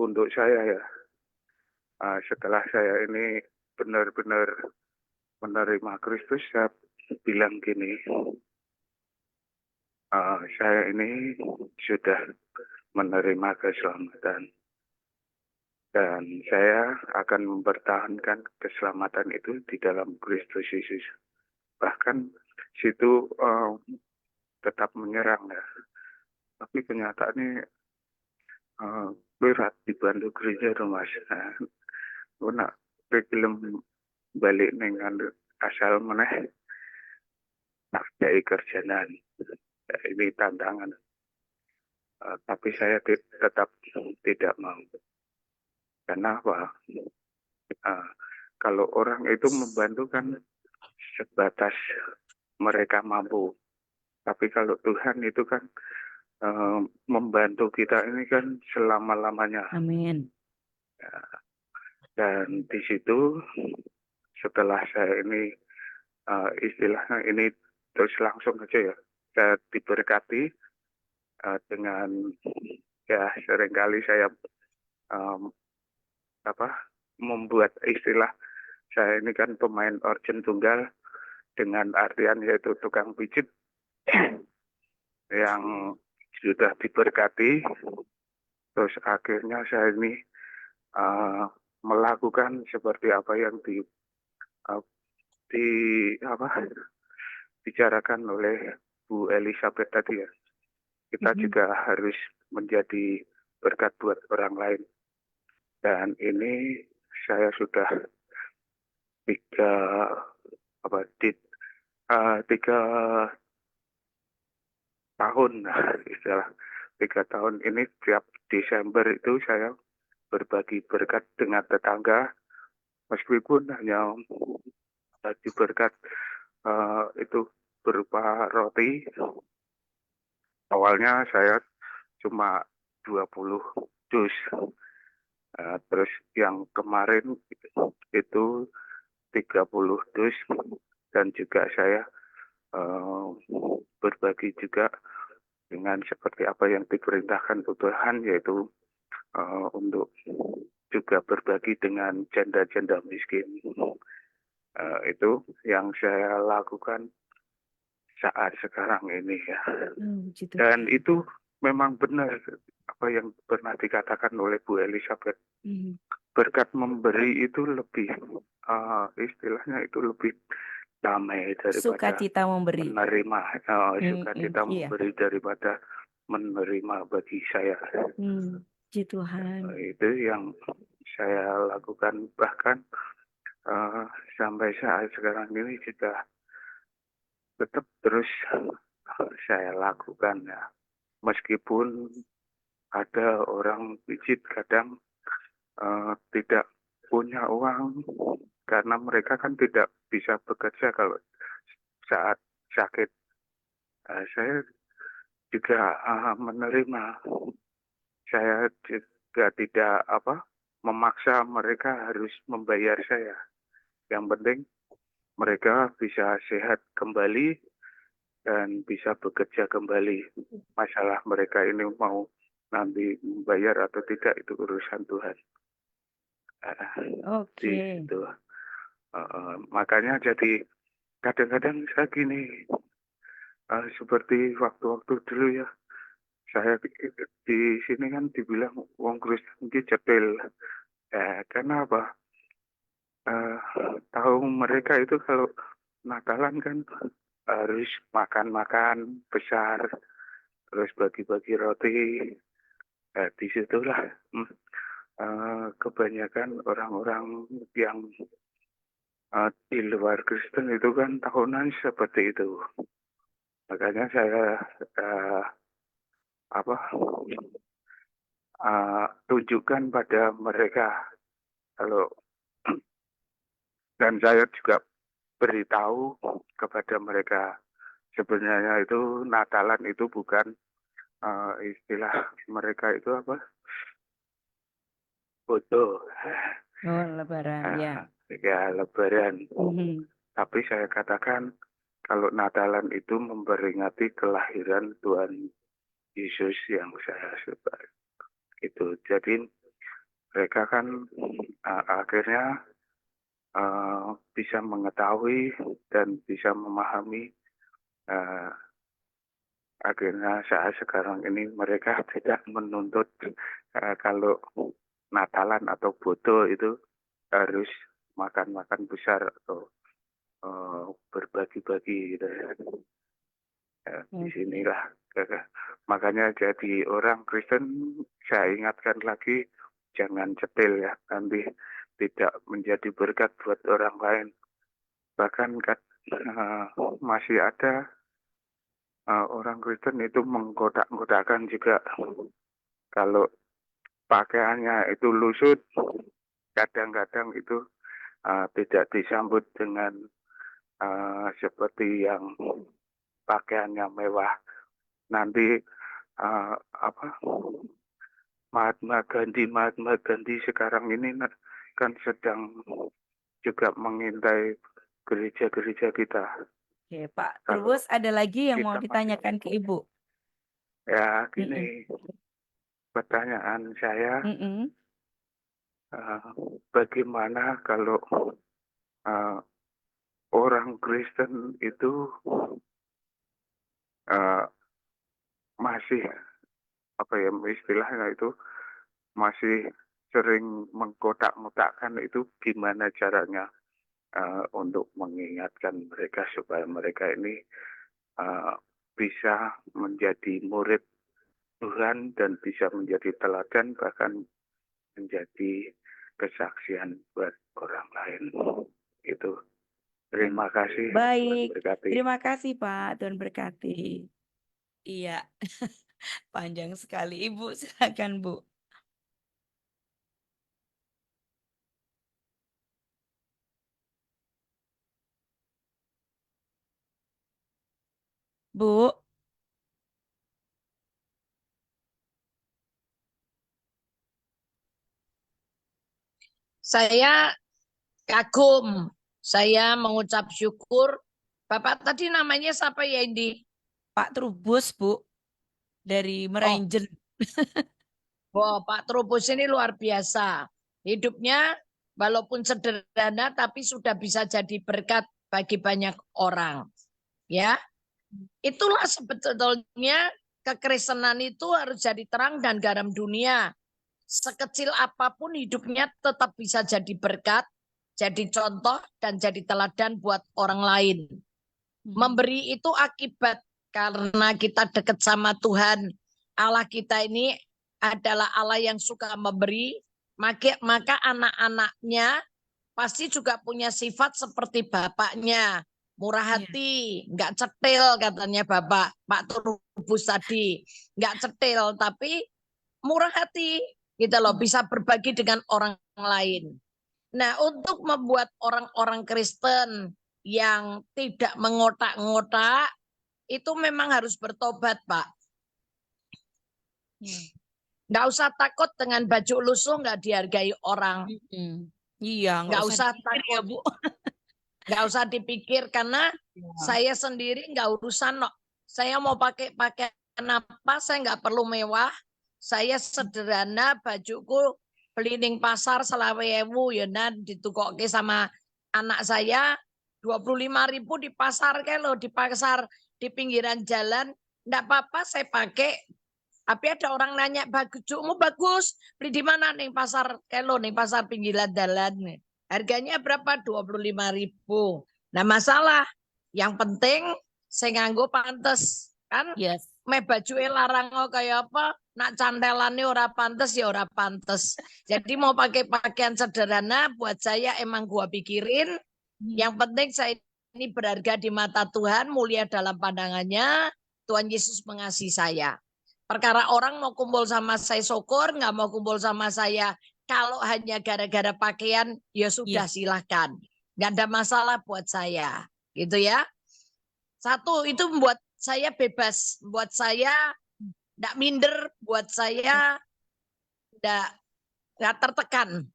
untuk saya ya. Setelah saya ini benar-benar menerima Kristus, saya bilang gini, saya ini sudah menerima keselamatan. Dan saya akan mempertahankan keselamatan itu di dalam Kristus Yesus. Bahkan situ tetap menyerang ya. Tapi kenyataannya berat dibantu gereja tuh mas. Gue nak film balik dengan asal meneh nak jadi kerjaan. Ini tantangan. Tapi saya tetap tidak mau. Karena apa? Kalau orang itu membantu kan sebatas mereka mampu. Tapi kalau Tuhan itu kan membantu kita ini kan selama-lamanya. Amin. Dan di situ setelah saya ini istilahnya ini terus langsung aja ya saya diberkati dengan ya seringkali saya membuat istilah saya ini kan pemain organ tunggal dengan artian yaitu tukang pijit yang sudah diberkati terus akhirnya saya ini melakukan seperti apa yang dibicarakan oleh Bu Elizabeth tadi ya. Kita juga harus menjadi berkat buat orang lain. Dan ini saya sudah tiga apa di 3 tahun istilah 3 tahun ini tiap Desember itu saya berbagi berkat dengan tetangga meskipun hanya bagi berkat itu berupa roti. Awalnya saya cuma 20 dus. Terus yang kemarin itu 30 dus dan juga saya berbagi juga dengan seperti apa yang diperintahkan Tuhan yaitu untuk juga berbagi dengan janda-janda miskin. Itu yang saya lakukan saat sekarang ini ya. Gitu. Dan itu memang benar apa yang pernah dikatakan oleh Bu Elizabeth. Berkat memberi itu lebih istilahnya itu lebih damai daripada Sukacita memberi. menerima. Sukacita Iya. memberi daripada menerima bagi saya. Puji Tuhan. Itu yang saya lakukan bahkan sampai saat sekarang ini juga tetap terus saya lakukan ya. Meskipun ada orang pijit kadang tidak punya uang karena mereka kan tidak bisa bekerja kalau saat sakit. Saya juga menerima. Saya juga tidak memaksa mereka harus membayar saya. Yang penting mereka bisa sehat kembali dan bisa bekerja kembali. Masalah mereka ini mau nanti membayar atau tidak itu urusan Tuhan. Oke. Gitu. Makanya jadi kadang-kadang saya gini, seperti waktu-waktu dulu ya, saya di sini kan dibilang wong Kristen ki cetil. Karena apa? Tahu mereka itu kalau Natalan kan harus makan-makan besar, terus bagi-bagi roti. Disitulah kebanyakan orang-orang yang di luar Kristen itu kan tahunan seperti itu. Makanya saya tunjukkan pada mereka kalau dan saya juga beritahu kepada mereka sebenarnya itu Natalan itu bukan istilah mereka itu apa? Foto. Oh, Lebaran ya. Ya, Lebaran. Tapi saya katakan kalau Natalan itu memperingati kelahiran Tuhan Yesus yang saya sebut. Itu. Jadi mereka kan akhirnya bisa mengetahui dan bisa memahami akhirnya saat sekarang ini mereka tidak menuntut kalau Natalan atau Bodo itu harus makan-makan besar atau berbagi-bagi gitu ya. Di sinilah makanya jadi orang Kristen saya ingatkan lagi jangan cetil ya nanti tidak menjadi berkat buat orang lain bahkan masih ada orang Kristen itu menggoda-godakan juga kalau pakaiannya itu lusut kadang-kadang itu tidak disambut dengan seperti yang pakaiannya mewah. Nanti Mahatma Gandhi sekarang ini kan sedang juga mengintai gereja-gereja kita. Oke, Pak. Terus ada lagi yang mau kita ditanyakan ke Ibu. Ya, gini. Pertanyaan saya, bagaimana kalau orang Kristen itu masih istilahnya itu masih sering mengkotak-kotakkan itu gimana caranya untuk mengingatkan mereka supaya mereka ini bisa menjadi murid Tuhan dan bisa menjadi teladan bahkan menjadi kesaksian buat orang lain. Itu. Terima kasih. Baik, Tuhan berkati. terima kasih Pak, Tuhan berkati. Iya, panjang sekali. Ibu, silakan Bu. Bu, Saya kagum, saya mengucap syukur. Bapak tadi namanya siapa ya, Indi? Pak Trubus Bu, dari Oh, Meranjen. wah, Pak Trubus ini luar biasa. Hidupnya walaupun sederhana tapi sudah bisa jadi berkat bagi banyak orang. Ya, itulah sebetulnya kekristenan itu harus jadi terang dan garam dunia. Sekecil apapun hidupnya tetap bisa jadi berkat, jadi contoh dan jadi teladan buat orang lain. Memberi itu akibat karena kita dekat sama Tuhan. Allah kita ini adalah Allah yang suka memberi, maka anak-anaknya pasti juga punya sifat seperti bapaknya. Murah hati, nggak cetil katanya Bapak Pak Trubus tadi. Nggak cetil, tapi murah hati. Gitu loh, bisa berbagi dengan orang lain. Nah, untuk membuat orang-orang Kristen yang tidak mengotak-ngotak, itu memang harus bertobat, Pak. Nggak usah takut dengan baju lusuh nggak dihargai orang. Iya, Nggak usah dipikir takut. ya Bu. Nggak usah dipikir karena saya sendiri nggak urusan. No. Saya mau pakai pakaian apa, saya nggak perlu mewah. Saya sederhana, bajuku beli ning pasar selawe ewu ya nan ditukoke sama anak saya 25.000 di pasar lo di pasar di pinggiran jalan. Nggak apa-apa saya pakai. Tapi ada orang nanya, bajumu bagus, beli di mana nih pasar kelo nih pasar pinggiran jalan. Harganya berapa? 25.000. Nah masalah, yang penting saya nganggo pantes kan. Yes. Me baju larang kayak apa? Nak cantelannya ora pantes ya ora pantes. Jadi mau pakai pakaian sederhana buat saya emang gua pikirin. Yang penting saya ini berharga di mata Tuhan, mulia dalam pandangannya. Tuhan Yesus mengasihi saya. Perkara orang mau kumpul sama saya syukur, nggak mau kumpul sama saya. Kalau hanya gara-gara pakaian, ya sudah silahkan. Nggak ada masalah buat saya. Gitu ya. Satu, itu membuat saya bebas. Buat saya nggak minder. Buat saya nggak tertekan.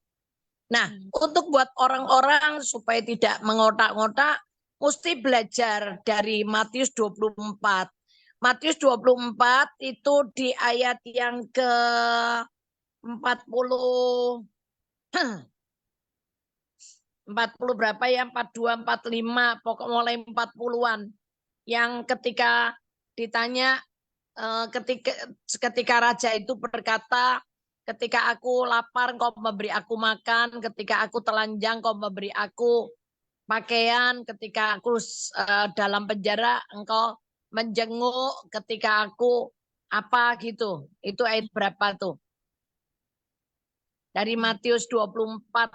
Nah, untuk buat orang-orang supaya tidak mengotak-ngotak, mesti belajar dari Matius 24. Matius 24 itu di ayat yang ke 40 berapa ya? 42, 45, pokok mulai 40-an. Yang ketika ditanya ketika raja itu berkata, ketika aku lapar engkau memberi aku makan, ketika aku telanjang engkau memberi aku pakaian, ketika aku dalam penjara engkau menjenguk, ketika aku apa gitu. Itu ayat berapa tuh? Dari Matius 24.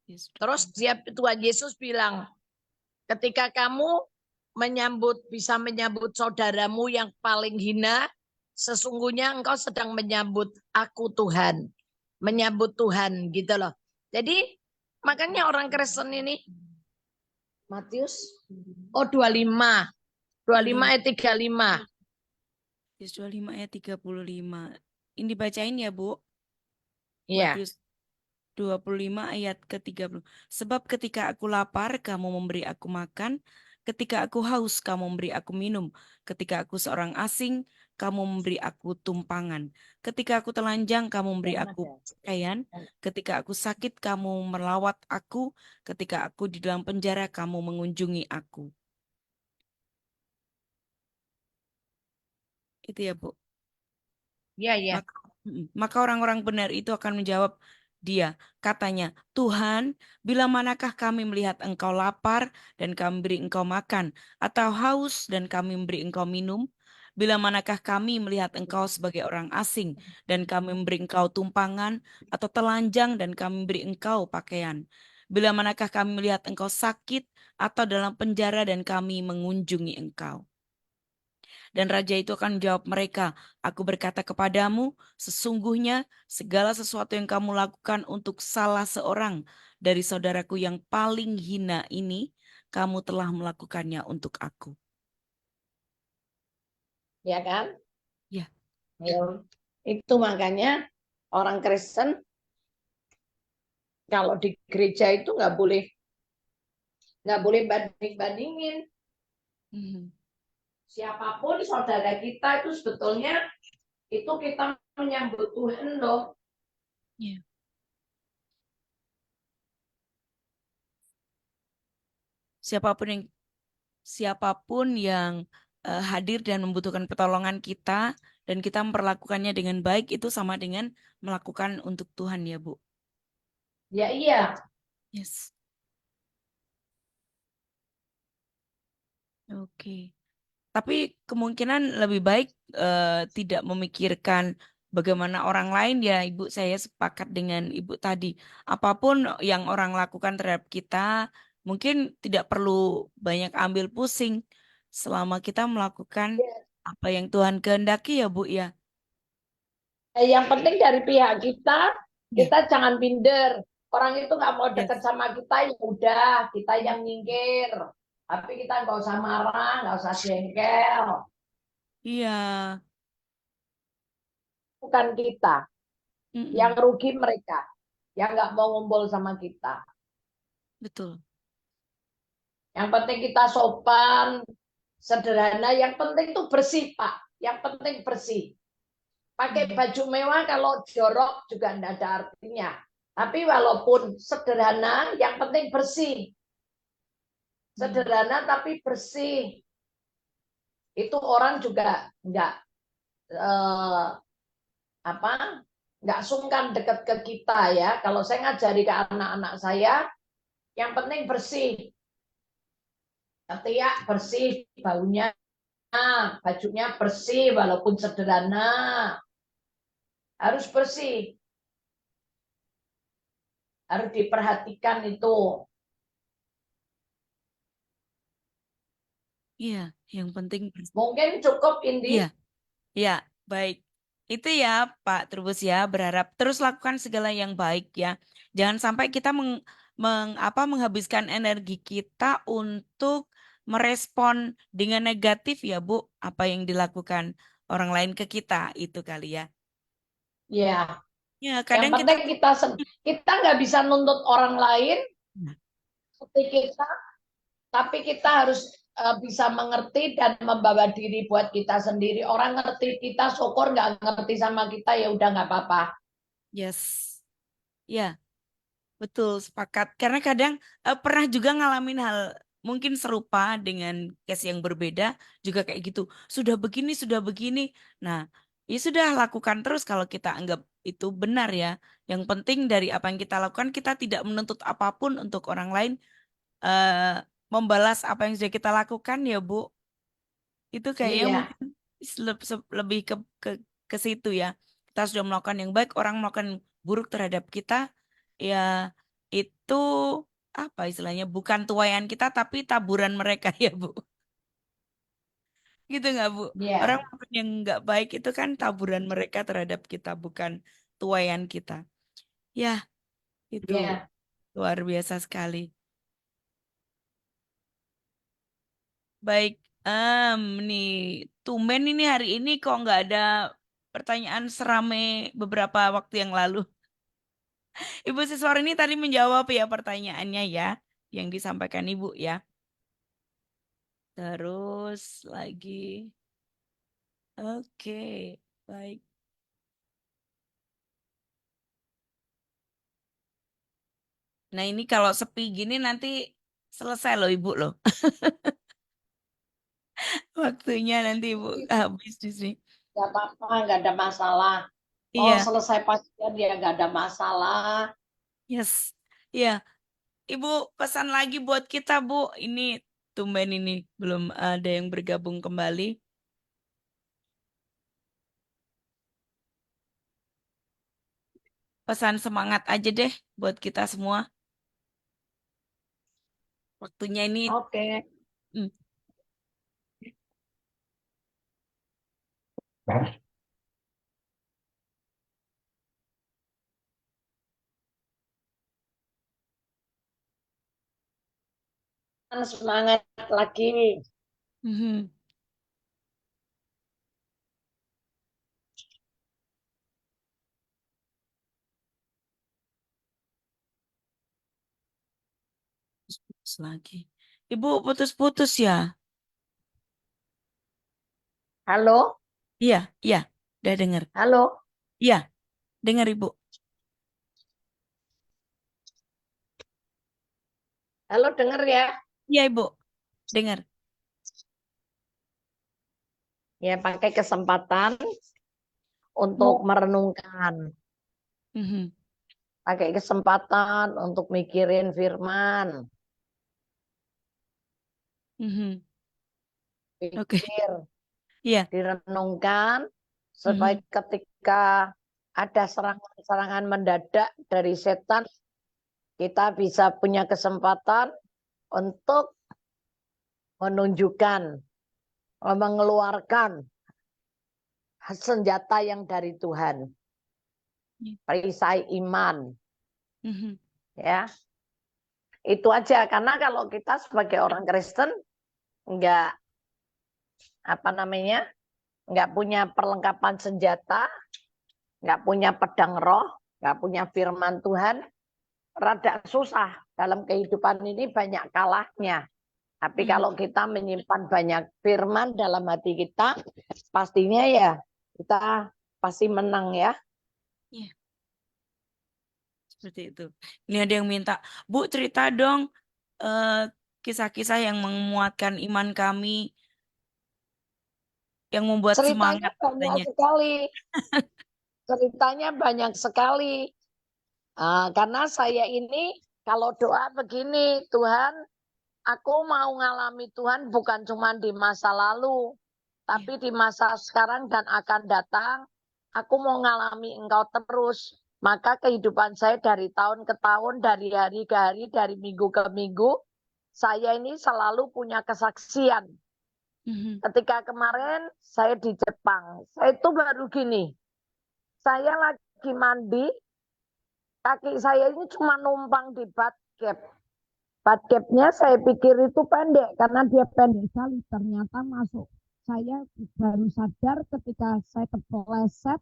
Terus Tuhan Yesus bilang, ketika kamu bisa menyambut saudaramu yang paling hina, sesungguhnya engkau sedang menyambut aku Tuhan. Menyambut Tuhan gitu loh. Jadi makanya orang Kristen ini Matius 25. 25 ayat 35. Matius 25 ayat 35. Ini dibacain ya, Bu? Iya. Matius 25 ayat ke-30. Sebab ketika aku lapar, kamu memberi aku makan. Ketika aku haus, kamu memberi aku minum. Ketika aku seorang asing, kamu memberi aku tumpangan. Ketika aku telanjang, kamu memberi aku pakaian. Ketika aku sakit, kamu merawat aku. Ketika aku di dalam penjara, kamu mengunjungi aku. Itu ya, Bu. Iya, iya. Maka orang-orang benar itu akan menjawab dia, katanya, Tuhan, bila manakah kami melihat engkau lapar dan kami beri engkau makan, atau haus dan kami memberi engkau minum? Bila manakah kami melihat engkau sebagai orang asing, dan kami memberi engkau tumpangan, atau telanjang, dan kami memberi engkau pakaian? Bila manakah kami melihat engkau sakit, atau dalam penjara, dan kami mengunjungi engkau? Dan raja itu akan menjawab mereka, aku berkata kepadamu, sesungguhnya segala sesuatu yang kamu lakukan untuk salah seorang dari saudaraku yang paling hina ini, kamu telah melakukannya untuk aku. Ya kan? Ya. Ya. Itu makanya orang Kristen kalau di gereja itu nggak boleh banding-bandingin. Siapapun saudara kita itu sebetulnya itu kita menyambut Tuhan loh. Ya. Siapapun yang hadir dan membutuhkan pertolongan kita dan kita memperlakukannya dengan baik, itu sama dengan melakukan untuk Tuhan, ya Bu. Ya iya. Yes. Oke. Tapi kemungkinan lebih baik tidak memikirkan bagaimana orang lain, ya Ibu. Saya sepakat dengan Ibu tadi. Apapun yang orang lakukan terhadap kita, mungkin tidak perlu banyak ambil pusing selama kita melakukan apa yang Tuhan kehendaki, ya Bu ya. Yang penting dari pihak Ya. kita jangan minder. Orang itu nggak mau Yes. dekat sama kita, ya udah kita yang nyingkir. Tapi kita nggak usah marah, nggak usah jengkel. Iya. Bukan kita, yang Mm-mm. rugi mereka, yang nggak mau ngumpul sama kita. Betul. Yang penting kita sopan, sederhana. Yang penting itu bersih, Pak. Yang penting bersih. Pakai baju mewah kalau jorok juga tidak ada artinya. Tapi walaupun sederhana, yang penting bersih. Sederhana tapi bersih. Itu orang juga nggak sungkan dekat ke kita ya. Kalau saya ngajari ke anak-anak saya, yang penting bersih. Ketiak bersih, baunya, bajunya bersih walaupun sederhana. Harus bersih. Harus diperhatikan itu. Iya, yang penting bersih. Mungkin cukup Indi. Iya. Ya, baik. Itu ya, Pak Trubus ya, berharap terus lakukan segala yang baik ya. Jangan sampai kita menghabiskan energi kita untuk merespon dengan negatif ya, Bu, apa yang dilakukan orang lain ke kita itu kali ya. Ya, Ya, yang kadang kita penting kita nggak bisa nuntut orang lain seperti kita, tapi kita harus bisa mengerti dan membawa diri buat kita sendiri. Orang ngerti kita, syukur. Nggak ngerti sama kita, ya udah nggak apa-apa. yes. Ya, betul, sepakat. Karena kadang pernah juga ngalamin hal mungkin serupa dengan case yang berbeda, juga kayak gitu. Sudah begini. Nah, ya sudah lakukan terus kalau kita anggap itu benar ya. Yang penting dari apa yang kita lakukan, kita tidak menuntut apapun untuk orang lain membalas apa yang sudah kita lakukan ya, Bu. Itu kayaknya Iya, mungkin lebih ke situ ya. Kita sudah melakukan yang baik, orang melakukan buruk terhadap kita, ya itu apa istilahnya, bukan tuaian kita tapi taburan mereka ya Bu. Gitu nggak Bu? Orang iya, melakukan yang nggak baik itu kan taburan mereka terhadap kita, bukan tuaian kita. Ya, itu iya. luar biasa sekali. Baik, nih tumben ini hari ini kok nggak ada pertanyaan serame beberapa waktu yang lalu. Ibu siswa ini tadi menjawab ya pertanyaannya ya, yang disampaikan Ibu ya. Terus lagi, oke, baik. Nah ini kalau sepi gini nanti selesai loh Ibu loh. Waktunya nanti Ibu habis di sini. Nggak apa-apa, nggak ada masalah. Oh, Iya, selesai pasien ya nggak ada masalah. yes. Iya, Ibu pesan lagi buat kita Bu. Ini tumben ini belum ada yang bergabung kembali. pesan semangat aja deh buat kita semua. Waktunya ini Oke. mm, Semangat lagi. mhm. Putus lagi. Ibu putus-putus ya? Halo, Iya, iya, udah dengar. halo, Iya, dengar Ibu. halo, dengar ya. Iya Ibu, dengar. Ya, pakai kesempatan untuk merenungkan. Mhm, Pakai kesempatan untuk mikirin firman. mhm. Oke, Pikir, iya. direnungkan, supaya Mhm, ketika ada serangan-serangan mendadak dari setan, kita bisa punya kesempatan untuk menunjukkan, mengeluarkan senjata yang dari Tuhan. iya. Perisai iman. Mhm, Ya, itu aja. Karena kalau kita sebagai orang Kristen nggak apa namanya, nggak punya perlengkapan senjata, nggak punya pedang roh, nggak punya firman Tuhan, rada susah dalam kehidupan ini, banyak kalahnya. Tapi mhm. kalau kita menyimpan banyak firman dalam hati kita, pastinya ya kita pasti menang ya. Iya, seperti itu. Ini ada yang minta, Bu cerita dong eh, kisah-kisah yang menguatkan iman kami, yang membuat Ceritanya semangat banyak katanya. sekali, ceritanya banyak sekali. Karena saya ini kalau doa begini, Tuhan, aku mau ngalami Tuhan bukan cuma di masa lalu, Iya. tapi di masa sekarang dan akan datang. Aku mau ngalami Engkau terus. Maka kehidupan saya dari tahun ke tahun, dari hari ke hari, dari minggu ke minggu, saya ini selalu punya kesaksian. Mhm, Ketika kemarin saya di Jepang, saya itu baru gini, saya lagi mandi, kaki saya ini cuma numpang di batcap. Batcapnya saya pikir itu pendek karena dia pendek sekali. Ternyata masuk. Saya baru sadar ketika saya kepleset,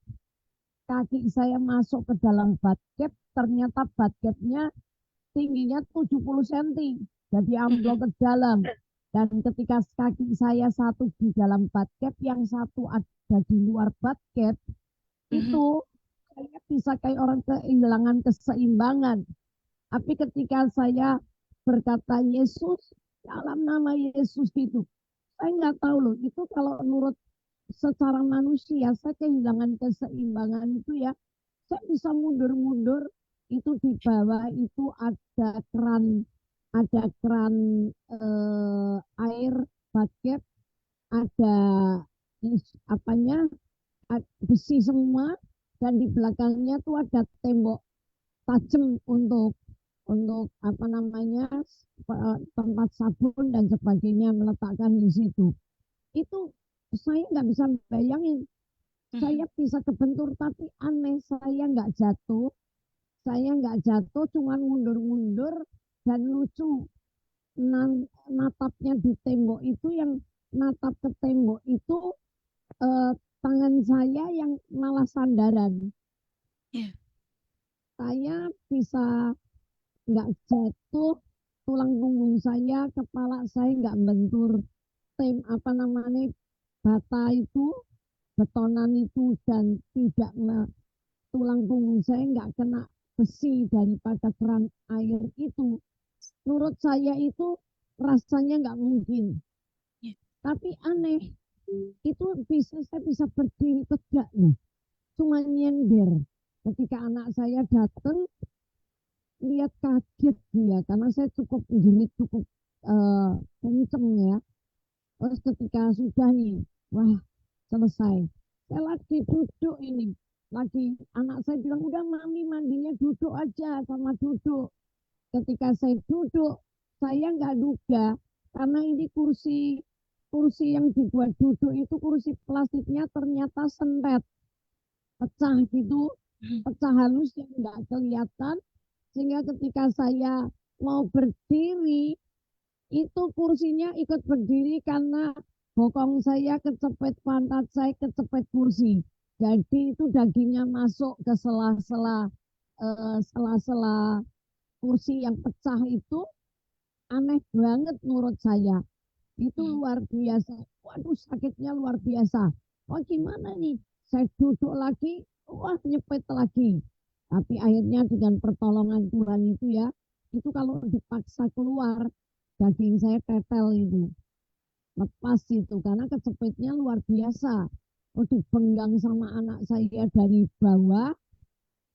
kaki saya masuk ke dalam batcap. Ternyata batcapnya tingginya 70 cm. Jadi mhm, amplop ke dalam. Dan ketika kaki saya satu di dalam batcap, yang satu ada di luar batcap, mhm, itu saya bisa kayak orang kehilangan keseimbangan. Tapi ketika saya berkata Yesus, dalam nama Yesus itu, saya nggak tahu loh, itu kalau menurut secara manusia, saya kehilangan keseimbangan itu ya, saya bisa mundur-mundur, itu di bawah itu ada keran air bucket, ada apanya, besi semua, dan di belakangnya tuh ada tembok tajam untuk apa namanya, tempat sabun dan sebagainya meletakkan di situ. Itu saya nggak bisa bayangin, mhm, saya bisa kebentur, tapi aneh, saya nggak jatuh, cuman mundur-mundur. Dan lucu, natapnya di tembok itu, yang natap ke tembok itu eh, tangan saya yang malah sandaran. iya. Saya bisa nggak jatuh, tulang punggung saya, kepala saya nggak bentur apa namanya, bata itu, betonan itu, dan tidak tulang punggung saya nggak kena besi daripada keran air itu. Menurut saya itu rasanya nggak mungkin. Iya. Tapi aneh, itu saya bisa berdiri tegak nih, cuma nyender. Ketika anak saya datang, lihat kaget dia, karena saya cukup jerit, cukup kenceng ya. Terus ketika sudah nih, wah selesai. Saya lagi duduk ini. lagi anak saya bilang udah mami mandinya duduk aja sama duduk. Ketika saya duduk, saya nggak duga karena ini kursi yang dibuat duduk itu kursi plastiknya ternyata sentet, pecah gitu, pecah halus yang nggak kelihatan, sehingga ketika saya mau berdiri itu kursinya ikut berdiri karena bokong saya kecepet, pantat saya kecepet kursi. Jadi itu dagingnya masuk ke sela-sela kursi yang pecah itu. Aneh banget menurut saya. Itu luar biasa. Waduh, sakitnya luar biasa. Wah, gimana nih? Saya duduk lagi, wah nyepet lagi. Tapi akhirnya dengan pertolongan Tuhan itu ya, itu kalau dipaksa keluar, daging saya tetel itu. Lepas itu, karena kecepetnya luar biasa. Oh, dipenggang sama anak saya dari bawah,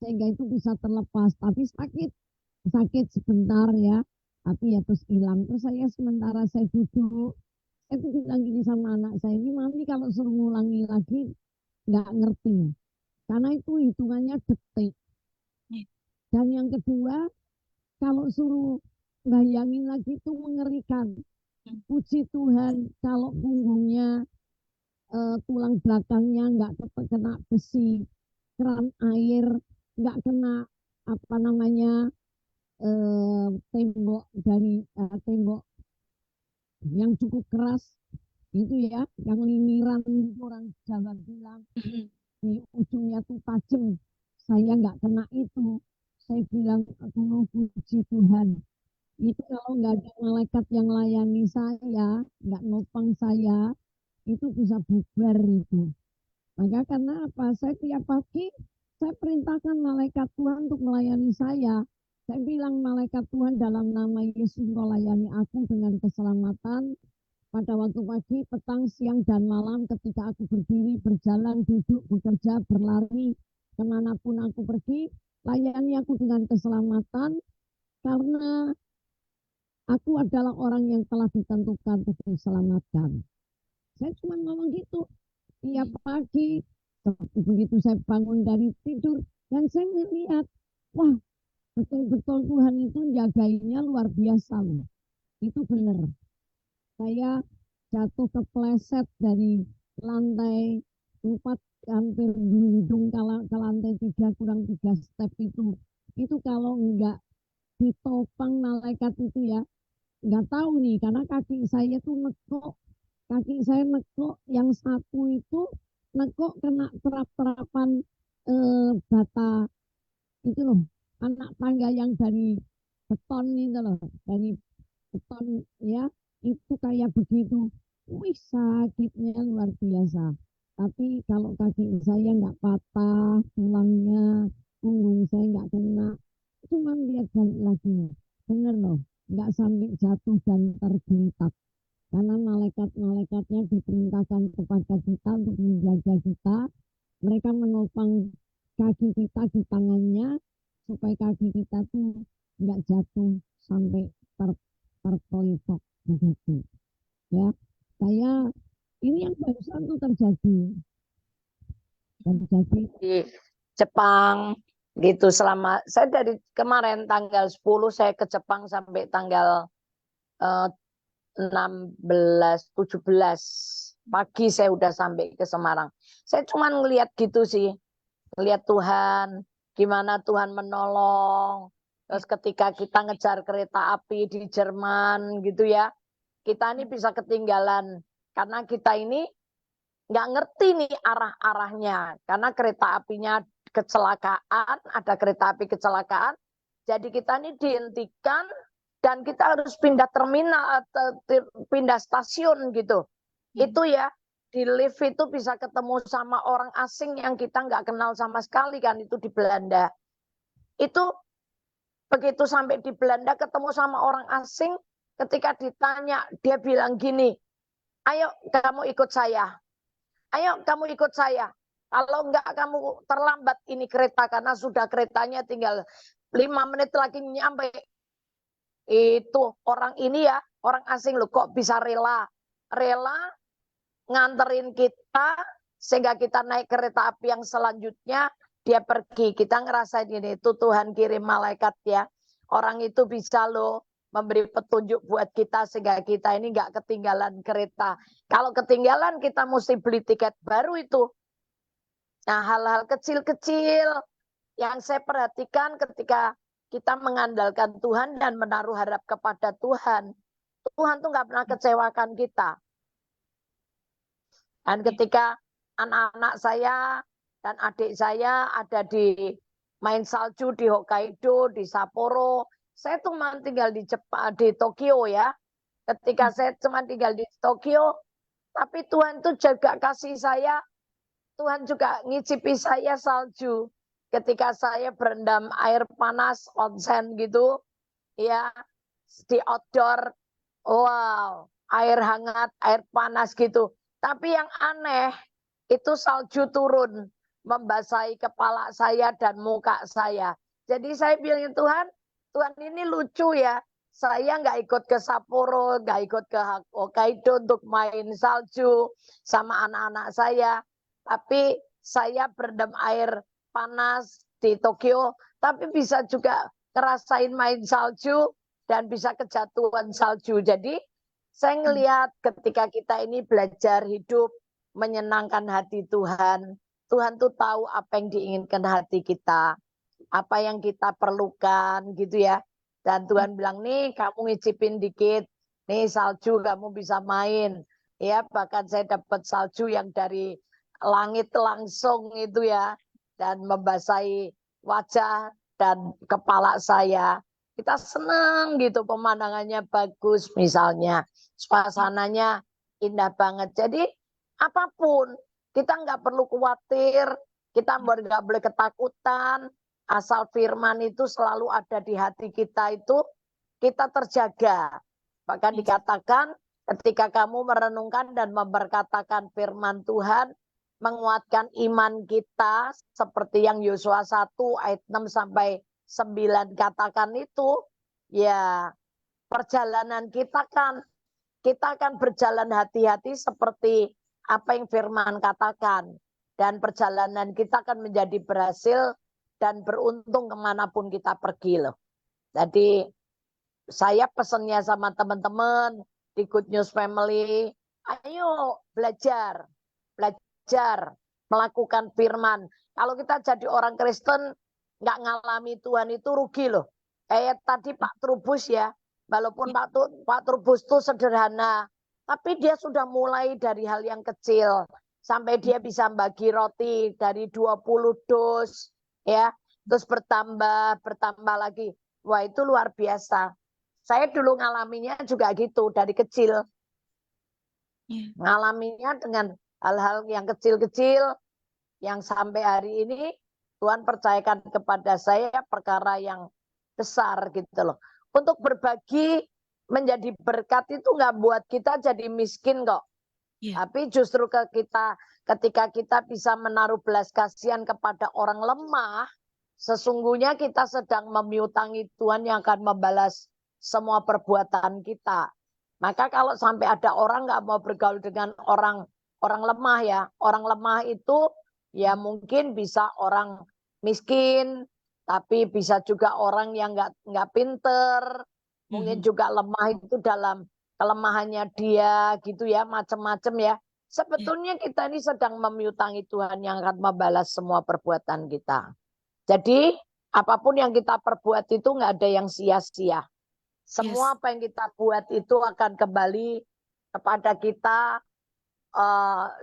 sehingga itu bisa terlepas. Tapi sakit sebentar ya. Tapi ya terus hilang. Terus sementara saya duduk, saya tuh bilang gini sama anak saya, ini mami kalau suruh ngulangi lagi nggak ngerti. Karena itu hitungannya detik. Dan yang kedua, kalau suruh bayangin lagi itu mengerikan. Puji Tuhan kalau punggungnya, tulang belakangnya nggak kena besi, keran air, nggak kena apa namanya tembok yang cukup keras itu ya, yang liniran itu orang Jawa bilang di ujungnya tuh tajam. Saya nggak kena itu. Saya bilang aku mau puji Tuhan. Itu kalau nggak ada malaikat yang layani saya, nggak nopang saya, itu bisa bubar itu. Maka karena apa? Saya tiap pagi saya perintahkan malaikat Tuhan untuk melayani saya. Saya bilang malaikat Tuhan dalam nama Yesus engkau layani aku dengan keselamatan pada waktu pagi, petang, siang, dan malam ketika aku berdiri, berjalan, duduk, bekerja, berlari, kemanapun aku pergi, layani aku dengan keselamatan karena aku adalah orang yang telah ditentukan untuk diselamatkan. Saya cuma ngomong gitu tiap pagi. Begitu saya bangun dari tidur dan saya melihat, wah betul-betul Tuhan itu jagainya luar biasa loh. Itu benar. Saya jatuh kepleset dari lantai 4 hampir gelundung ke lantai 3 kurang 3 step itu. Itu kalau enggak ditopang malaikat itu ya, enggak tahu nih karena kaki saya tuh nekuk, yang satu itu nekuk kena terap-terapan bata itu loh, anak tangga yang dari beton itu loh, dari beton ya, itu kayak begitu. Wih, sakitnya luar biasa. Tapi kalau kaki saya nggak patah, tulangnya, punggung saya nggak kena, cuma lihat balik lagi. Bener loh, nggak sampai jatuh dan tergelitak. Karena malaikat-malaikatnya diperintahkan kepada kita untuk menjaga kita. Mereka menopang kaki kita di tangannya supaya kaki kita tuh nggak jatuh sampai terpeletok begitu. Ya, saya ini yang barusan tuh terjadi Di Jepang gitu. Selama saya dari kemarin tanggal 10 saya ke Jepang sampai tanggal 16, 17 pagi saya udah sampai ke Semarang. Saya cuma ngelihat gitu sih, ngelihat Tuhan, gimana Tuhan menolong. Terus ketika kita ngejar kereta api di Jerman gitu ya, kita ini bisa ketinggalan karena kita ini nggak ngerti nih arah-arahnya, karena kereta apinya kecelakaan, ada kereta api kecelakaan, jadi kita ini dihentikan dan kita harus pindah terminal atau pindah stasiun gitu. Itu ya, di lift itu bisa ketemu sama orang asing yang kita nggak kenal sama sekali kan, itu di Belanda. Itu begitu sampai di Belanda ketemu sama orang asing, ketika ditanya dia bilang gini, ayo kamu ikut saya. Ayo kamu ikut saya. Kalau enggak kamu terlambat ini kereta karena sudah keretanya tinggal 5 menit lagi nyampe. Itu orang ini ya, orang asing loh kok bisa rela nganterin kita sehingga kita naik kereta api yang selanjutnya dia pergi, kita ngerasain ini, itu Tuhan kirim malaikat ya. Orang itu bisa loh memberi petunjuk buat kita sehingga kita ini nggak ketinggalan kereta. Kalau ketinggalan kita mesti beli tiket baru itu. Nah, hal-hal kecil-kecil yang saya perhatikan ketika kita mengandalkan Tuhan dan menaruh harap kepada Tuhan. Tuhan tuh nggak pernah kecewakan kita. Dan ketika anak-anak saya dan adik saya ada di main salju di Hokkaido, di Sapporo, saya cuma tinggal di Tokyo ya. Ketika saya cuma tinggal di Tokyo, tapi Tuhan tuh juga kasih saya, Tuhan juga ngicipi saya salju. Ketika saya berendam air panas, onsen gitu, ya di outdoor, wow, air hangat, air panas gitu. Tapi yang aneh, itu salju turun, membasahi kepala saya dan muka saya. Jadi saya bilang, Tuhan ini lucu ya. Saya nggak ikut ke Sapporo, nggak ikut ke Hokkaido untuk main salju sama anak-anak saya. Tapi saya berendam air panas di Tokyo, tapi bisa juga ngerasain main salju dan bisa kejatuhan salju. Jadi saya ngelihat ketika kita ini belajar hidup menyenangkan hati Tuhan. Tuhan tuh tahu apa yang diinginkan hati kita, apa yang kita perlukan gitu ya. Dan Tuhan bilang, nih kamu ngicipin dikit, nih salju kamu bisa main. Ya, bahkan saya dapat salju yang dari langit langsung itu ya, dan membasahi wajah dan kepala saya. Kita senang gitu, pemandangannya bagus misalnya, suasananya indah banget. Jadi apapun, kita nggak perlu khawatir, kita nggak boleh ketakutan, asal firman itu selalu ada di hati kita itu, kita terjaga. Bahkan dikatakan, ketika kamu merenungkan dan memperkatakan firman Tuhan, menguatkan iman kita, seperti yang Yosua 1 ayat 6 sampai 9 katakan itu, ya perjalanan kita akan berjalan hati-hati seperti apa yang firman katakan. Dan perjalanan kita akan menjadi berhasil dan beruntung kemanapun kita pergi loh. Jadi saya pesennya sama teman-teman di Good News Family, ayo belajar melakukan firman. Kalau kita jadi orang Kristen nggak ngalami Tuhan itu rugi loh. Kayak tadi Pak Trubus ya, walaupun Pak Trubus itu sederhana, tapi dia sudah mulai dari hal yang kecil sampai dia bisa bagi roti dari 20 dus ya, terus bertambah lagi. Wah, itu luar biasa. Saya dulu ngalaminya juga gitu dari kecil. Ngalaminya dengan hal-hal yang kecil-kecil yang sampai hari ini Tuhan percayakan kepada saya perkara yang besar gitu loh. Untuk berbagi menjadi berkat itu nggak buat kita jadi miskin kok. Tapi justru ketika kita bisa menaruh belas kasihan kepada orang lemah, sesungguhnya kita sedang memiutangi Tuhan yang akan membalas semua perbuatan kita. Maka kalau sampai ada orang nggak mau bergaul dengan orang lemah ya, orang lemah itu ya mungkin bisa orang miskin, tapi bisa juga orang yang nggak pinter, mungkin juga lemah itu dalam kelemahannya dia gitu ya, macam-macam ya. Sebetulnya kita ini sedang memiutangi Tuhan yang akan membalas semua perbuatan kita. Jadi apapun yang kita perbuat itu nggak ada yang sia-sia. Semua apa yang kita buat itu akan kembali kepada kita,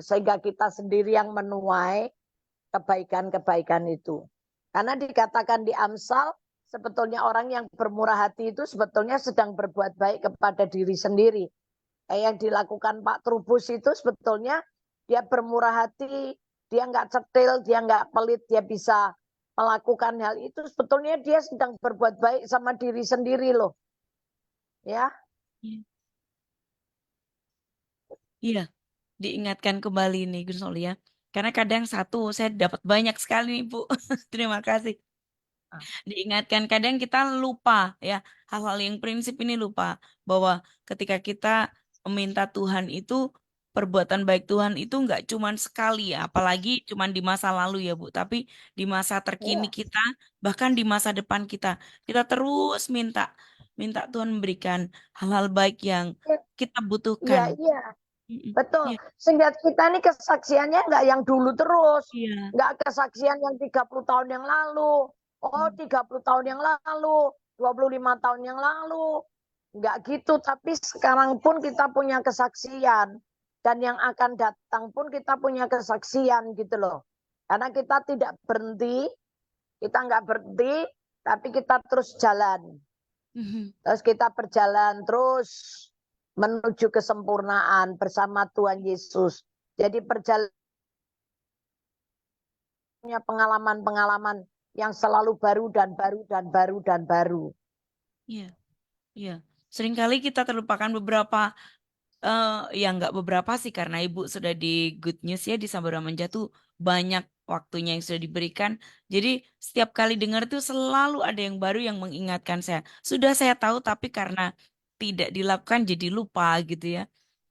sehingga kita sendiri yang menuai kebaikan-kebaikan itu. Karena dikatakan di Amsal, sebetulnya orang yang bermurah hati itu sebetulnya sedang berbuat baik kepada diri sendiri. Yang dilakukan Pak Trubus itu sebetulnya dia bermurah hati, dia nggak cetil, dia nggak pelit, dia bisa melakukan hal itu. Sebetulnya dia sedang berbuat baik sama diri sendiri loh. Ya. Iya, diingatkan kembali nih Gus Oli ya. Karena kadang saya dapat banyak sekali nih Bu. Terima kasih. Diingatkan kadang kita lupa ya, hal-hal yang prinsip ini lupa bahwa ketika kita meminta Tuhan itu perbuatan baik Tuhan itu nggak cuman sekali ya, apalagi cuman di masa lalu ya Bu, tapi di masa terkini Ya, kita, bahkan di masa depan kita, kita terus minta Tuhan memberikan hal-hal baik yang kita iya, butuhkan. iya, Mm-mm. betul. Iya, Sehingga kita ini kesaksiannya nggak yang dulu terus. iya. Nggak kesaksian yang 30 tahun yang lalu. Oh, 30 tahun yang lalu, 25 tahun yang lalu. Nggak gitu, tapi sekarang pun kita punya kesaksian. Dan yang akan datang pun kita punya kesaksian gitu loh. Karena kita tidak berhenti, kita nggak berhenti, tapi kita terus jalan. Mhm. Terus kita berjalan terus menuju kesempurnaan bersama Tuhan Yesus. Jadi perjalannya pengalaman-pengalaman yang selalu baru dan baru dan baru dan baru. Iya, iya. Seringkali kita terlupakan beberapa, ya nggak beberapa sih karena Ibu sudah di Good News ya di Sabara Manja tuh banyak waktunya yang sudah diberikan. Jadi setiap kali dengar tuh selalu ada yang baru yang mengingatkan saya. Sudah saya tahu tapi karena tidak dilakukan jadi lupa gitu ya.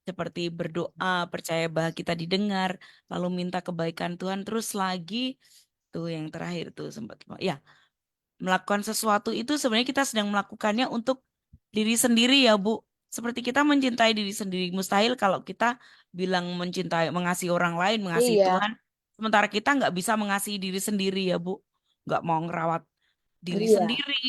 Seperti berdoa, percaya bahwa kita didengar, lalu minta kebaikan Tuhan terus lagi tuh yang terakhir tuh sempat ya melakukan sesuatu itu sebenarnya kita sedang melakukannya untuk diri sendiri ya Bu. Seperti kita mencintai diri sendiri. Mustahil kalau kita bilang mencintai, mengasihi orang lain, mengasihi Iya, Tuhan. Sementara kita nggak bisa mengasihi diri sendiri ya Bu. Nggak mau ngerawat diri iya, sendiri,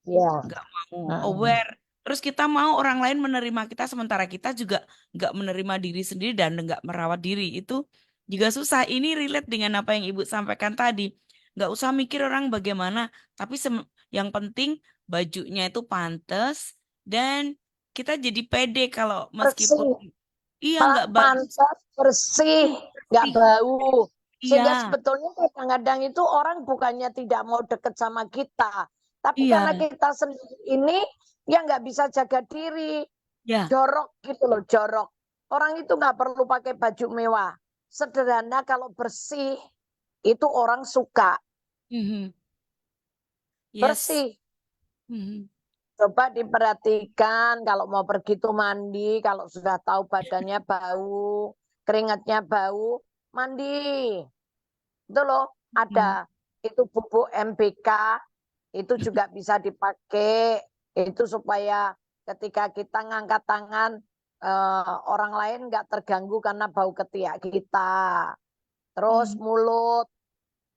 iya. nggak mau Heeh. aware. Terus kita mau orang lain menerima kita, sementara kita juga nggak menerima diri sendiri dan nggak merawat diri. Itu juga susah. Ini relate dengan apa yang Ibu sampaikan tadi. Nggak usah mikir orang bagaimana, tapi yang penting bajunya itu pantas dan kita jadi pede kalau meskipun Bersih, iya nggak baju pantas, bersih, nggak sih. bau. Sehingga Iya, sebetulnya kadang-kadang itu orang bukannya tidak mau deket sama kita, tapi karena iya, kita sendiri ini ya nggak bisa jaga diri, ya. jorok gitu loh, jorok. Orang itu nggak perlu pakai baju mewah. Sederhana kalau bersih itu orang suka. Mhm. Yes. Bersih. Mhm. Coba diperhatikan kalau mau pergi tuh mandi, kalau sudah tahu badannya bau, keringatnya bau, mandi. Itu loh, Mhm. ada itu bubuk MBK, itu juga bisa dipakai, itu supaya ketika kita ngangkat tangan, orang lain nggak terganggu karena bau ketiak kita. Terus Mhm. mulut,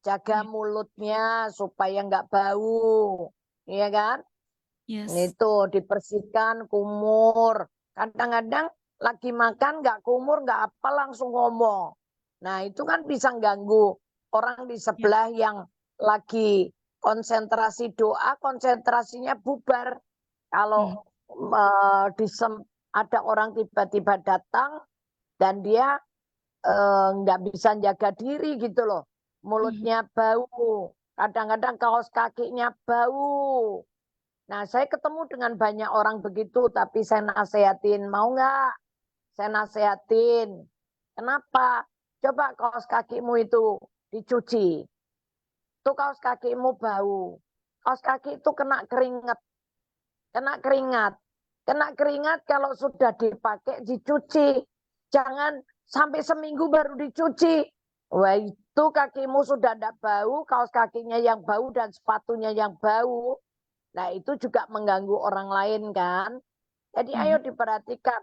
jaga Iya. mulutnya supaya nggak bau, iya kan? Yes. Itu dibersihkan, kumur. Kadang-kadang lagi makan nggak kumur, nggak apa langsung ngomong. Nah itu kan bisa ganggu orang di Ya. sebelah yang lagi konsentrasi doa, konsentrasinya bubar. Mhm. Kalau ada orang tiba-tiba datang dan dia nggak bisa jaga diri gitu loh. Mhm. Mulutnya bau, kadang-kadang kaos kakinya bau. Nah, saya ketemu dengan banyak orang begitu, tapi saya nasehatin, mau nggak? Saya nasehatin. Kenapa? Coba kaos kakimu itu dicuci. Tuh kaos kakimu bau. Kaos kaki itu kena keringat. Kena keringat. Kena keringat kalau sudah dipakai dicuci. Jangan sampai seminggu baru dicuci. Wah itu kakimu sudah tidak bau, kaos kakinya yang bau dan sepatunya yang bau. Nah itu juga mengganggu orang lain kan. Jadi ayo Mhm. diperhatikan.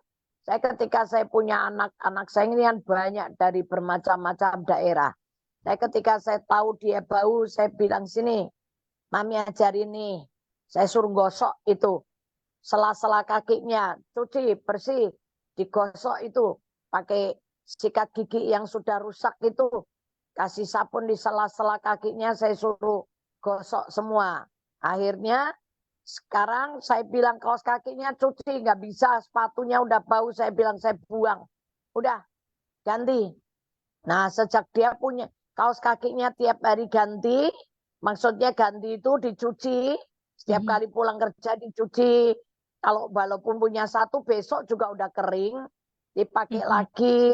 Saya ketika saya punya anak saya ini kan banyak dari bermacam-macam daerah. Saya ketika saya tahu dia bau, saya bilang sini, mami ajarin nih. Saya suruh gosok itu sela-sela kakinya, cuci bersih, digosok itu pakai sikat gigi yang sudah rusak itu, kasih sabun di sela-sela kakinya, saya suruh gosok semua. Akhirnya sekarang saya bilang kaos kakinya cuci, nggak bisa, sepatunya udah bau, saya bilang saya buang. Udah, ganti. Nah, sejak dia punya kaos kakinya tiap hari ganti, maksudnya ganti itu dicuci, setiap Mhm. kali pulang kerja dicuci. Kalau walaupun punya satu, besok juga udah kering, dipakai Mhm. lagi.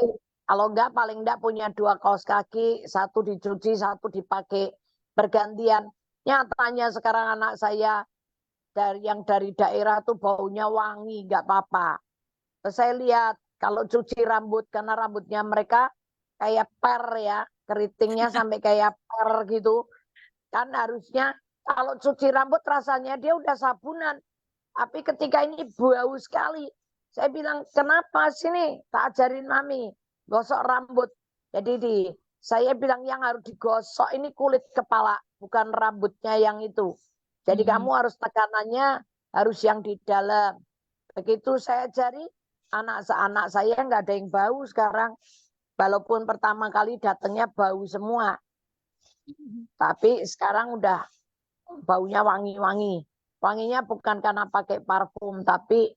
Kalau enggak, paling enggak punya dua kaos kaki, satu dicuci, satu dipakai bergantian. Nyatanya sekarang anak saya yang dari daerah tuh baunya wangi, enggak apa-apa. Terus saya lihat kalau cuci rambut karena rambutnya mereka kayak per ya, keritingnya sampai kayak per gitu. Kan harusnya kalau cuci rambut rasanya dia udah sabunan. Tapi ketika ini bau sekali. Saya bilang, kenapa sini? Tak ajarin mami. Gosok rambut. Jadi saya bilang yang harus digosok ini kulit kepala. Bukan rambutnya yang itu. Jadi kamu harus tekanannya harus yang di dalam. Begitu saya ajari, anak-anak saya nggak ada yang bau sekarang. Walaupun pertama kali datangnya bau semua. Tapi sekarang udah baunya wangi-wangi. Wanginya bukan karena pakai parfum, tapi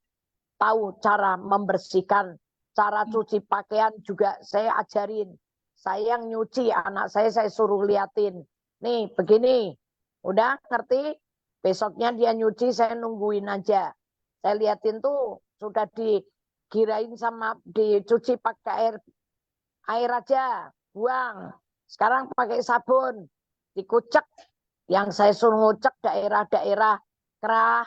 tahu cara membersihkan, cara cuci pakaian juga saya ajarin. Saya yang nyuci, anak saya suruh liatin. Nih, begini. Udah ngerti? Besoknya dia nyuci, saya nungguin aja. Saya liatin tuh, sudah digirain sama dicuci pakai air aja, buang. Sekarang pakai sabun, dikucek. Yang saya suruh ngucek daerah-daerah kerah,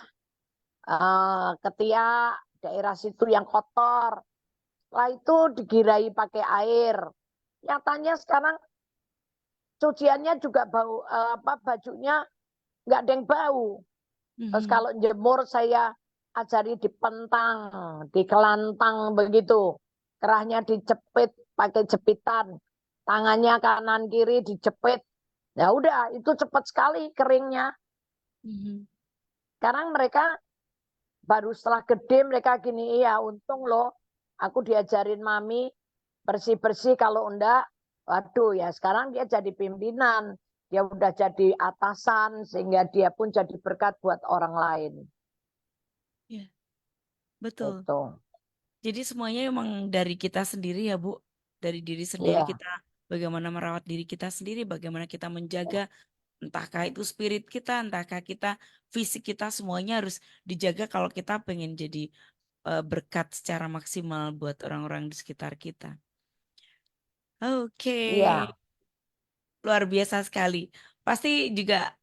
ketiak, daerah situ yang kotor. Setelah itu digirai pakai air. Nyatanya sekarang cuciannya juga bau, bajunya nggak ada yang bau. Terus kalau jemur saya ajari dipentang, dikelantang begitu. Kerahnya dijepit pakai jepitan. Tangannya kanan kiri dijepit. Ya udah, itu cepat sekali keringnya. Sekarang mereka baru setelah gede mereka gini, iya untung loh aku diajarin mami bersih-bersih, kalau enggak, waduh ya sekarang dia jadi pimpinan, dia udah jadi atasan sehingga dia pun jadi berkat buat orang lain. Ya, betul. Itu. Jadi semuanya emang dari kita sendiri ya Bu, dari diri sendiri Iya. kita, bagaimana merawat diri kita sendiri, bagaimana kita menjaga, entahkah itu spirit kita, entahkah kita fisik kita, semuanya harus dijaga kalau kita pengen jadi berkat secara maksimal buat orang-orang di sekitar kita. Oke, Iya. luar biasa sekali. Pasti juga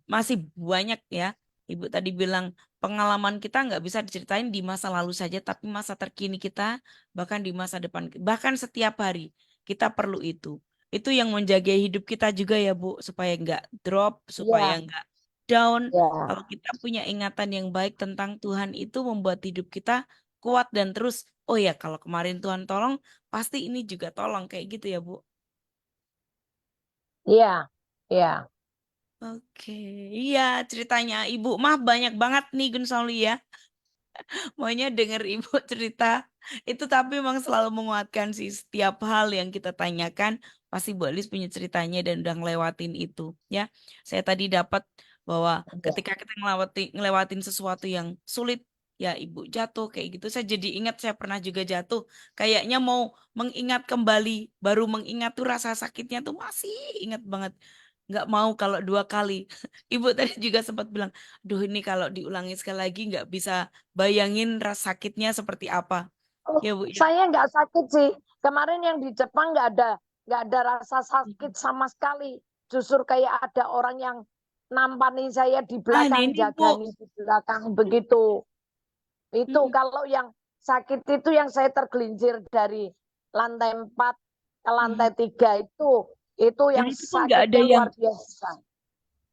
masih banyak ya. Ibu tadi bilang pengalaman kita nggak bisa diceritain di masa lalu saja, tapi masa terkini kita, bahkan di masa depan, bahkan setiap hari kita perlu itu. Itu yang menjaga hidup kita juga ya Bu, supaya nggak drop, supaya Iya. nggak down. Iya. Kalau kita punya ingatan yang baik tentang Tuhan, itu membuat hidup kita kuat dan terus, oh ya kalau kemarin Tuhan tolong, pasti ini juga tolong, kayak gitu ya Bu. Iya. Iya. Oke, iya ceritanya Ibu mah banyak banget nih Gun Soli ya. Maunya denger Ibu cerita. Itu tapi memang selalu menguatkan sih, setiap hal yang kita tanyakan pasti Bu Alis punya ceritanya dan udah ngelewatin itu ya. Saya tadi dapat bahwa ketika kita ngelewatin sesuatu yang sulit, ya Ibu jatuh kayak gitu. Saya jadi ingat saya pernah juga jatuh. Kayaknya mau mengingat kembali, baru mengingat tuh rasa sakitnya tuh masih ingat banget. Nggak mau kalau 2 kali. Ibu tadi juga sempat bilang, duh ini kalau diulangi sekali lagi nggak bisa bayangin rasa sakitnya seperti apa. Oh, Ya Bu ya. saya nggak sakit sih. Kemarin yang di Jepang nggak ada rasa sakit sama sekali. Justru kayak ada orang yang nampani saya di Ah belakang, ini Bu. jagani di belakang begitu. Itu Mm-mm. kalau yang sakit itu yang saya tergelincir dari lantai 4 ke lantai 3 itu Dan yang itu pun nggak ada sakitnya yang, luar biasa.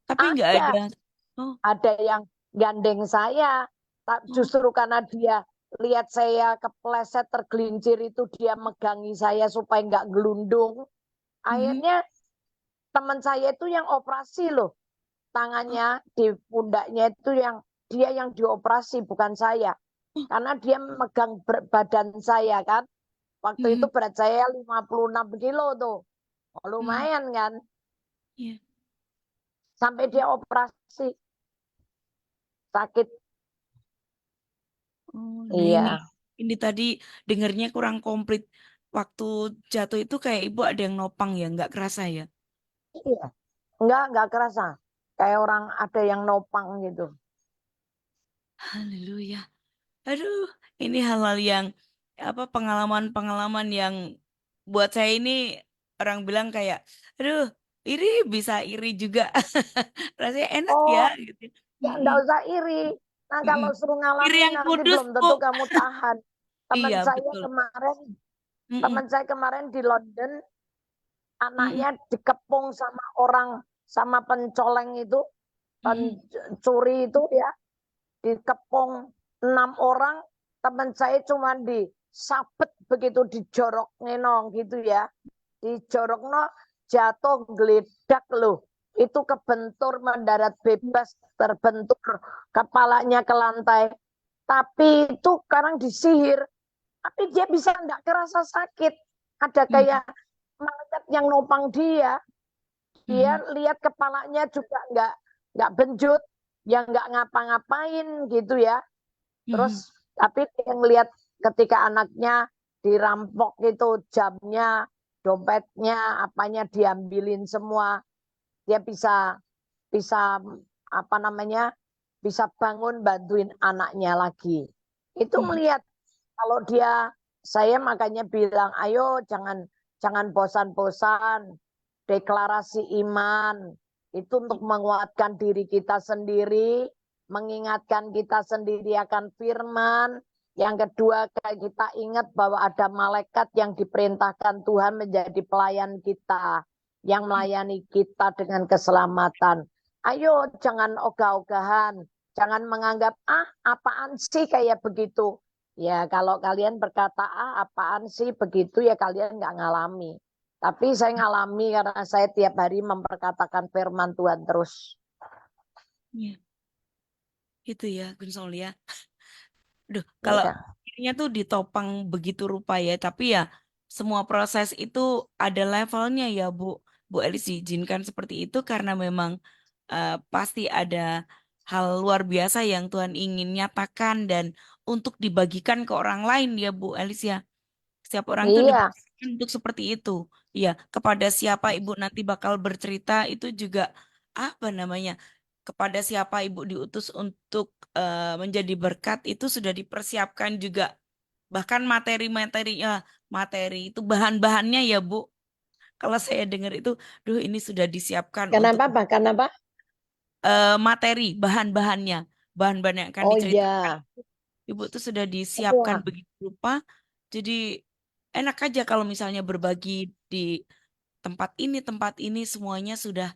tapi nggak ada. Ada, Oh, ada yang gandeng saya. Justru karena dia lihat saya kepleset tergelincir itu dia megangi saya supaya nggak gelundung. Akhirnya teman saya itu yang operasi loh. Tangannya di pundaknya itu dia yang dioperasi bukan saya. Karena dia megang badan saya kan. Waktu itu berat saya 56 kilo tuh. Lumayan kan. Iya. Sampai dia operasi. Sakit. Oh, nah Iya. ini tadi dengernya kurang komplit. Waktu jatuh itu kayak Ibu ada yang nopang ya, nggak kerasa ya. Iya. Enggak kerasa. Kayak orang ada yang nopang gitu. Haleluya. Aduh, ini hal-hal yang pengalaman-pengalaman yang buat saya ini orang bilang kayak, aduh, iri bisa iri juga. Rasanya enak ya Oh, gitu. ya Mm-mm, enggak usah iri. Nah, mm-mm. kalau suruh Iri ngalamin yang nanti kudus, belum Bu. tentu kamu tahan. Teman Iya, saya betul. kemarin, Mm-mm. teman saya kemarin di London, Mm-mm. anaknya dikepung sama orang, sama pencoleng itu, Mm-mm. pencuri itu ya, dikepung 6 orang, teman saya cuma disabet begitu, dijorok ngenong gitu ya, dijorokno jatuh geledak loh, itu kebentur mendarat bebas, terbentur kepalanya ke lantai, tapi itu sekarang disihir, tapi dia bisa enggak kerasa sakit, ada kayak malaikat yang nopang dia lihat kepalanya juga enggak benjut, yang enggak ngapa-ngapain gitu ya. Terus tapi yang lihat ketika anaknya dirampok itu, jamnya, dompetnya, apanya diambilin semua, dia bisa apa namanya, bisa bangun bantuin anaknya lagi. Itu melihat kalau dia, saya makanya bilang, ayo jangan bosan-bosan, deklarasi iman itu untuk menguatkan diri kita sendiri, mengingatkan kita sendiri akan firman. Yang kedua, kita ingat bahwa ada malaikat yang diperintahkan Tuhan menjadi pelayan kita, yang melayani kita dengan keselamatan. Ayo jangan ogah-ogahan, jangan menganggap apaan sih kayak begitu. Ya kalau kalian berkata apaan sih begitu, ya kalian nggak ngalami. Tapi saya ngalami karena saya tiap hari memperkatakan firman Tuhan terus. Iya. Itu ya, Gunsol ya. Duh, kalau Ya. dirinya tuh ditopang begitu rupa ya, tapi ya semua proses itu ada levelnya ya, Bu. Bu Elis diizinkan seperti itu karena memang pasti ada hal luar biasa yang Tuhan ingin nyatakan dan untuk dibagikan ke orang lain ya, Bu Elis ya. Setiap orang itu Iya, dipersiapkan untuk seperti itu. Iya, kepada siapa Ibu nanti bakal bercerita itu juga apa namanya? Kepada siapa Ibu diutus untuk menjadi berkat itu sudah dipersiapkan juga. Bahkan materi-materinya, materi itu bahan-bahannya ya Bu. Kalau saya dengar itu, duh ini sudah disiapkan untuk kenapa bahkan apa? materi, bahan-bahannya, bahan-bahan yang akan Oh diceritakan. iya, Ibu tuh sudah disiapkan iya. begitu rupa. Jadi enak aja kalau misalnya berbagi di tempat ini semuanya sudah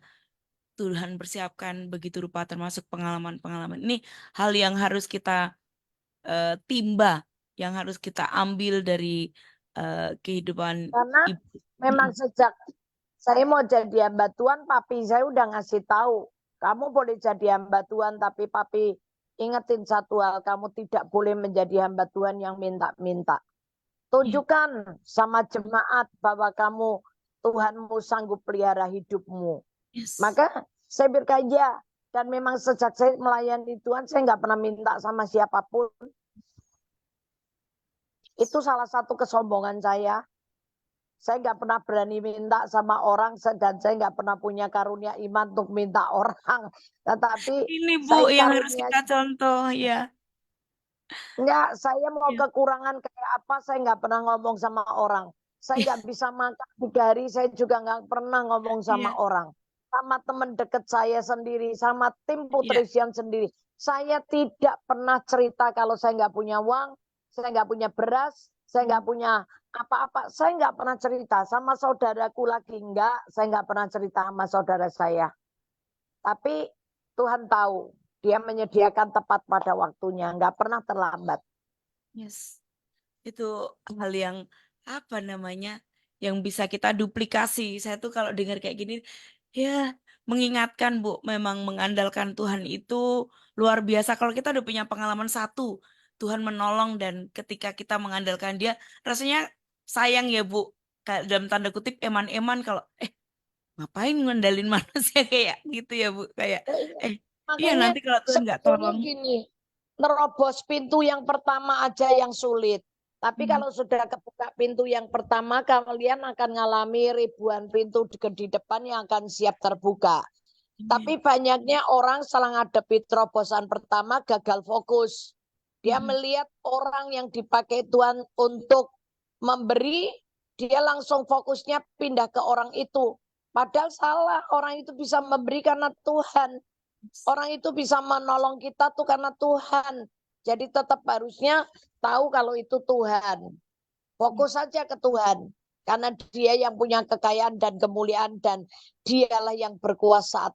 Tuhan persiapkan begitu rupa termasuk pengalaman-pengalaman. Ini hal yang harus kita timba, yang harus kita ambil dari kehidupan Karena ibu. memang sejak saya mau jadi hamba Tuhan, papi saya udah ngasih tahu, kamu boleh jadi hamba Tuhan, tapi papi ingetin satu hal, kamu tidak boleh menjadi hamba Tuhan yang minta-minta. Iya. Tunjukkan sama jemaat bahwa kamu, Tuhanmu sanggup pelihara hidupmu. Yes. Maka saya berkaya, dan memang sejak saya melayani Tuhan, saya nggak pernah minta sama siapapun. Itu salah satu kesombongan saya. Saya nggak pernah berani minta sama orang, dan saya nggak pernah punya karunia iman untuk minta orang. Tetapi Ini Bu saya yang harus karunia, kita contoh ya. enggak, saya mau Iya. kekurangan kayak apa, saya nggak pernah ngomong sama orang. Saya nggak bisa makan 3 hari, saya juga nggak pernah ngomong sama Iya. orang. Sama teman dekat saya sendiri, sama tim Iya. Putrisian sendiri. Saya tidak pernah cerita kalau saya nggak punya uang, saya nggak punya beras, saya nggak punya apa-apa. Saya nggak pernah cerita sama saudaraku lagi, enggak. Saya nggak pernah cerita sama saudara saya. Tapi Tuhan tahu, dia menyediakan tepat pada waktunya, nggak pernah terlambat. Yes. Itu hal yang apa namanya? Yang bisa kita duplikasi. Saya tuh kalau dengar kayak gini ya mengingatkan Bu, memang mengandalkan Tuhan itu luar biasa. Kalau kita udah punya pengalaman satu, Tuhan menolong dan ketika kita mengandalkan Dia, rasanya sayang ya Bu. Kayak dalam tanda kutip eman-eman kalau ngapain ngandalin manusia kayak gitu ya Bu, kayak iya Makanya nanti kalau Tuhan nggak sebetulnya tolong. gini, nerobos pintu yang pertama aja yang sulit. Tapi Hmm, kalau sudah kebuka pintu yang pertama, kalian akan mengalami ribuan pintu di depan yang akan siap terbuka. amin. Tapi banyaknya orang setelah ngadepi terobosan pertama gagal fokus. Dia Mhm. melihat orang yang dipakai Tuhan untuk memberi, dia langsung fokusnya pindah ke orang itu. Padahal salah, orang itu bisa memberi karena Tuhan. Orang itu bisa menolong kita tuh karena Tuhan. Jadi tetap harusnya tahu kalau itu Tuhan. Fokus saja ke Tuhan. Karena dia yang punya kekayaan dan kemuliaan dan dialah yang berkuasa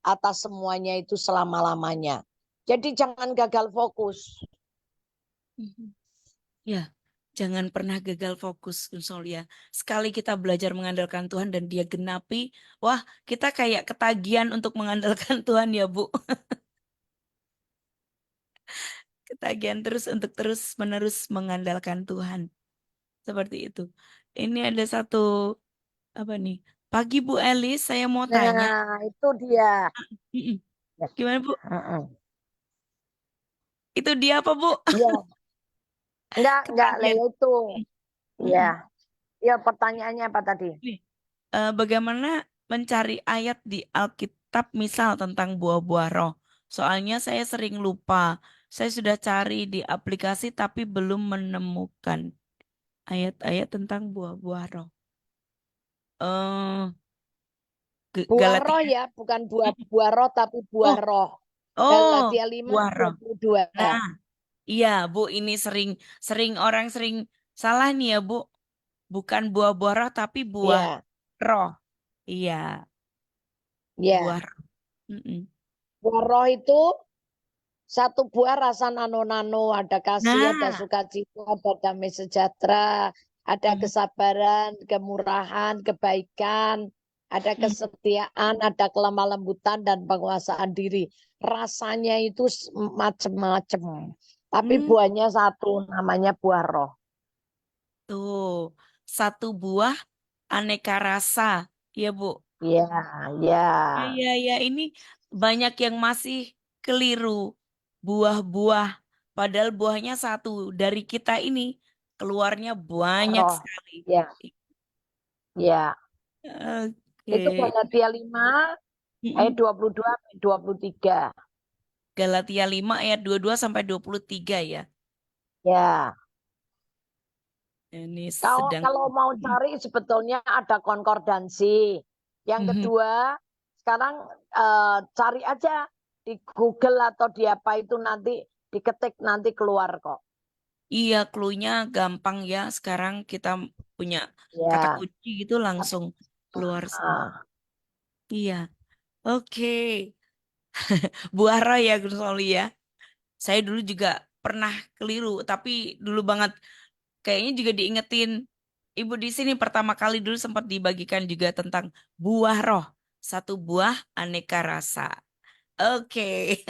atas semuanya itu selama-lamanya. Jadi jangan gagal fokus. Ya, jangan pernah gagal fokus, Gun Solia. Sekali kita belajar mengandalkan Tuhan dan Dia genapi, wah, kita kayak ketagihan untuk mengandalkan Tuhan ya, Bu. Ketagihan terus untuk terus-menerus mengandalkan Tuhan. Seperti itu. Ini ada satu apa nih? Pagi Bu Elis, saya mau tanya. Nah, itu dia. Mm-mm. Gimana Bu? Heeh. Itu dia apa Bu? Iya. Enggak, Ketagihan. itu. Mm-mm. Iya. Ya, pertanyaannya apa tadi? Nih, bagaimana mencari ayat di Alkitab misal tentang buah-buah roh? Soalnya saya sering lupa. Saya sudah cari di aplikasi tapi belum menemukan ayat-ayat tentang buah-buah roh. Eh, Buah roh Galatia. ya, bukan buah roh tapi buah Oh, roh. oh, Galatia 5 buah roh. 22. Nah, iya Bu, ini sering orang sering salah nih ya Bu. Bukan buah-buah roh tapi buah Iya, roh. Iya, buah iya. roh. Mm-mm. Buah roh itu satu buah rasa nano-nano, ada kasih, ada Nah, sukacita, ada damai sejahtera, ada mm, kesabaran, kemurahan, kebaikan, ada mm, kesetiaan, ada kelemah lembutan dan penguasaan diri. Rasanya itu macem-macem. Tapi mm, buahnya satu, namanya buah roh. tuh, satu buah aneka rasa, ya Bu. Ya, ya. Ya, ini banyak yang masih keliru buah-buah. Padahal buahnya satu. Dari kita ini keluarnya banyak Roh. sekali. Ya, ya. Itu Oke. Galatia 5 ayat Mm-mm. 22 sampai 23. Galatia 5 ayat 22 sampai 23 ya. Ya. Ini Kalau sedang. kalau mau cari sebetulnya ada konkordansi. Yang Mhm. kedua, sekarang cari aja di Google atau di apa itu nanti diketik nanti keluar kok. Iya, clue-nya gampang ya. Sekarang kita punya kata Ya. kunci gitu langsung keluar semua. Ah, Iya, oke. Buah roh ya, Gus Oli ya. Saya dulu juga pernah keliru, tapi dulu banget kayaknya juga diingetin Ibu di sini pertama kali dulu sempat dibagikan juga tentang buah roh. Satu buah aneka rasa. Oke.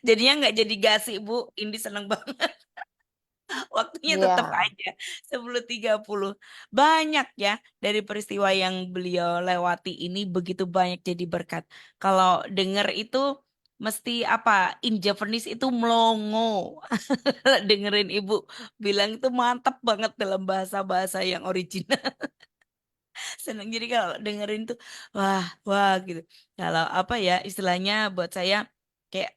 Jadinya nggak jadi gasi, Bu. Indi seneng banget. Waktunya tetap ya. aja 10.30. Banyak ya dari peristiwa yang beliau lewati ini begitu banyak jadi berkat. Kalau denger itu mesti apa? In Japanese itu melongo. Dengerin Ibu bilang itu mantap banget dalam bahasa-bahasa yang original. Senang jadi kalau dengerin tuh wah wah gitu. Kalau apa ya istilahnya buat saya kayak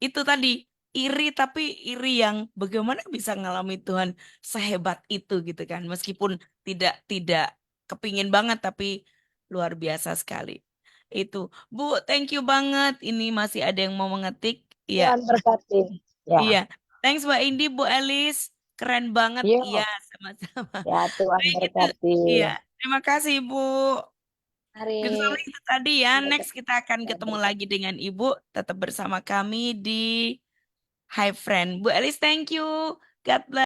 itu tadi iri tapi iri yang bagaimana bisa ngalami Tuhan sehebat itu gitu kan meskipun tidak kepingin banget tapi luar biasa sekali itu Bu, thank you banget ini masih ada yang mau mengetik. Iya, Tuhan berkati. Ya. iya, thanks Mbak Indi, Bu Elis, keren banget. Iya, Yuk. sama-sama. Ya, Tuhan Baik itu, berkati. iya, terima kasih Bu. Mari. Gonzalo itu tadi ya. Sampai Next ketemu. kita akan Tuhan ketemu berkati. lagi dengan Ibu. Tetap bersama kami di Hi Friend. Bu Elis, thank you. God bless.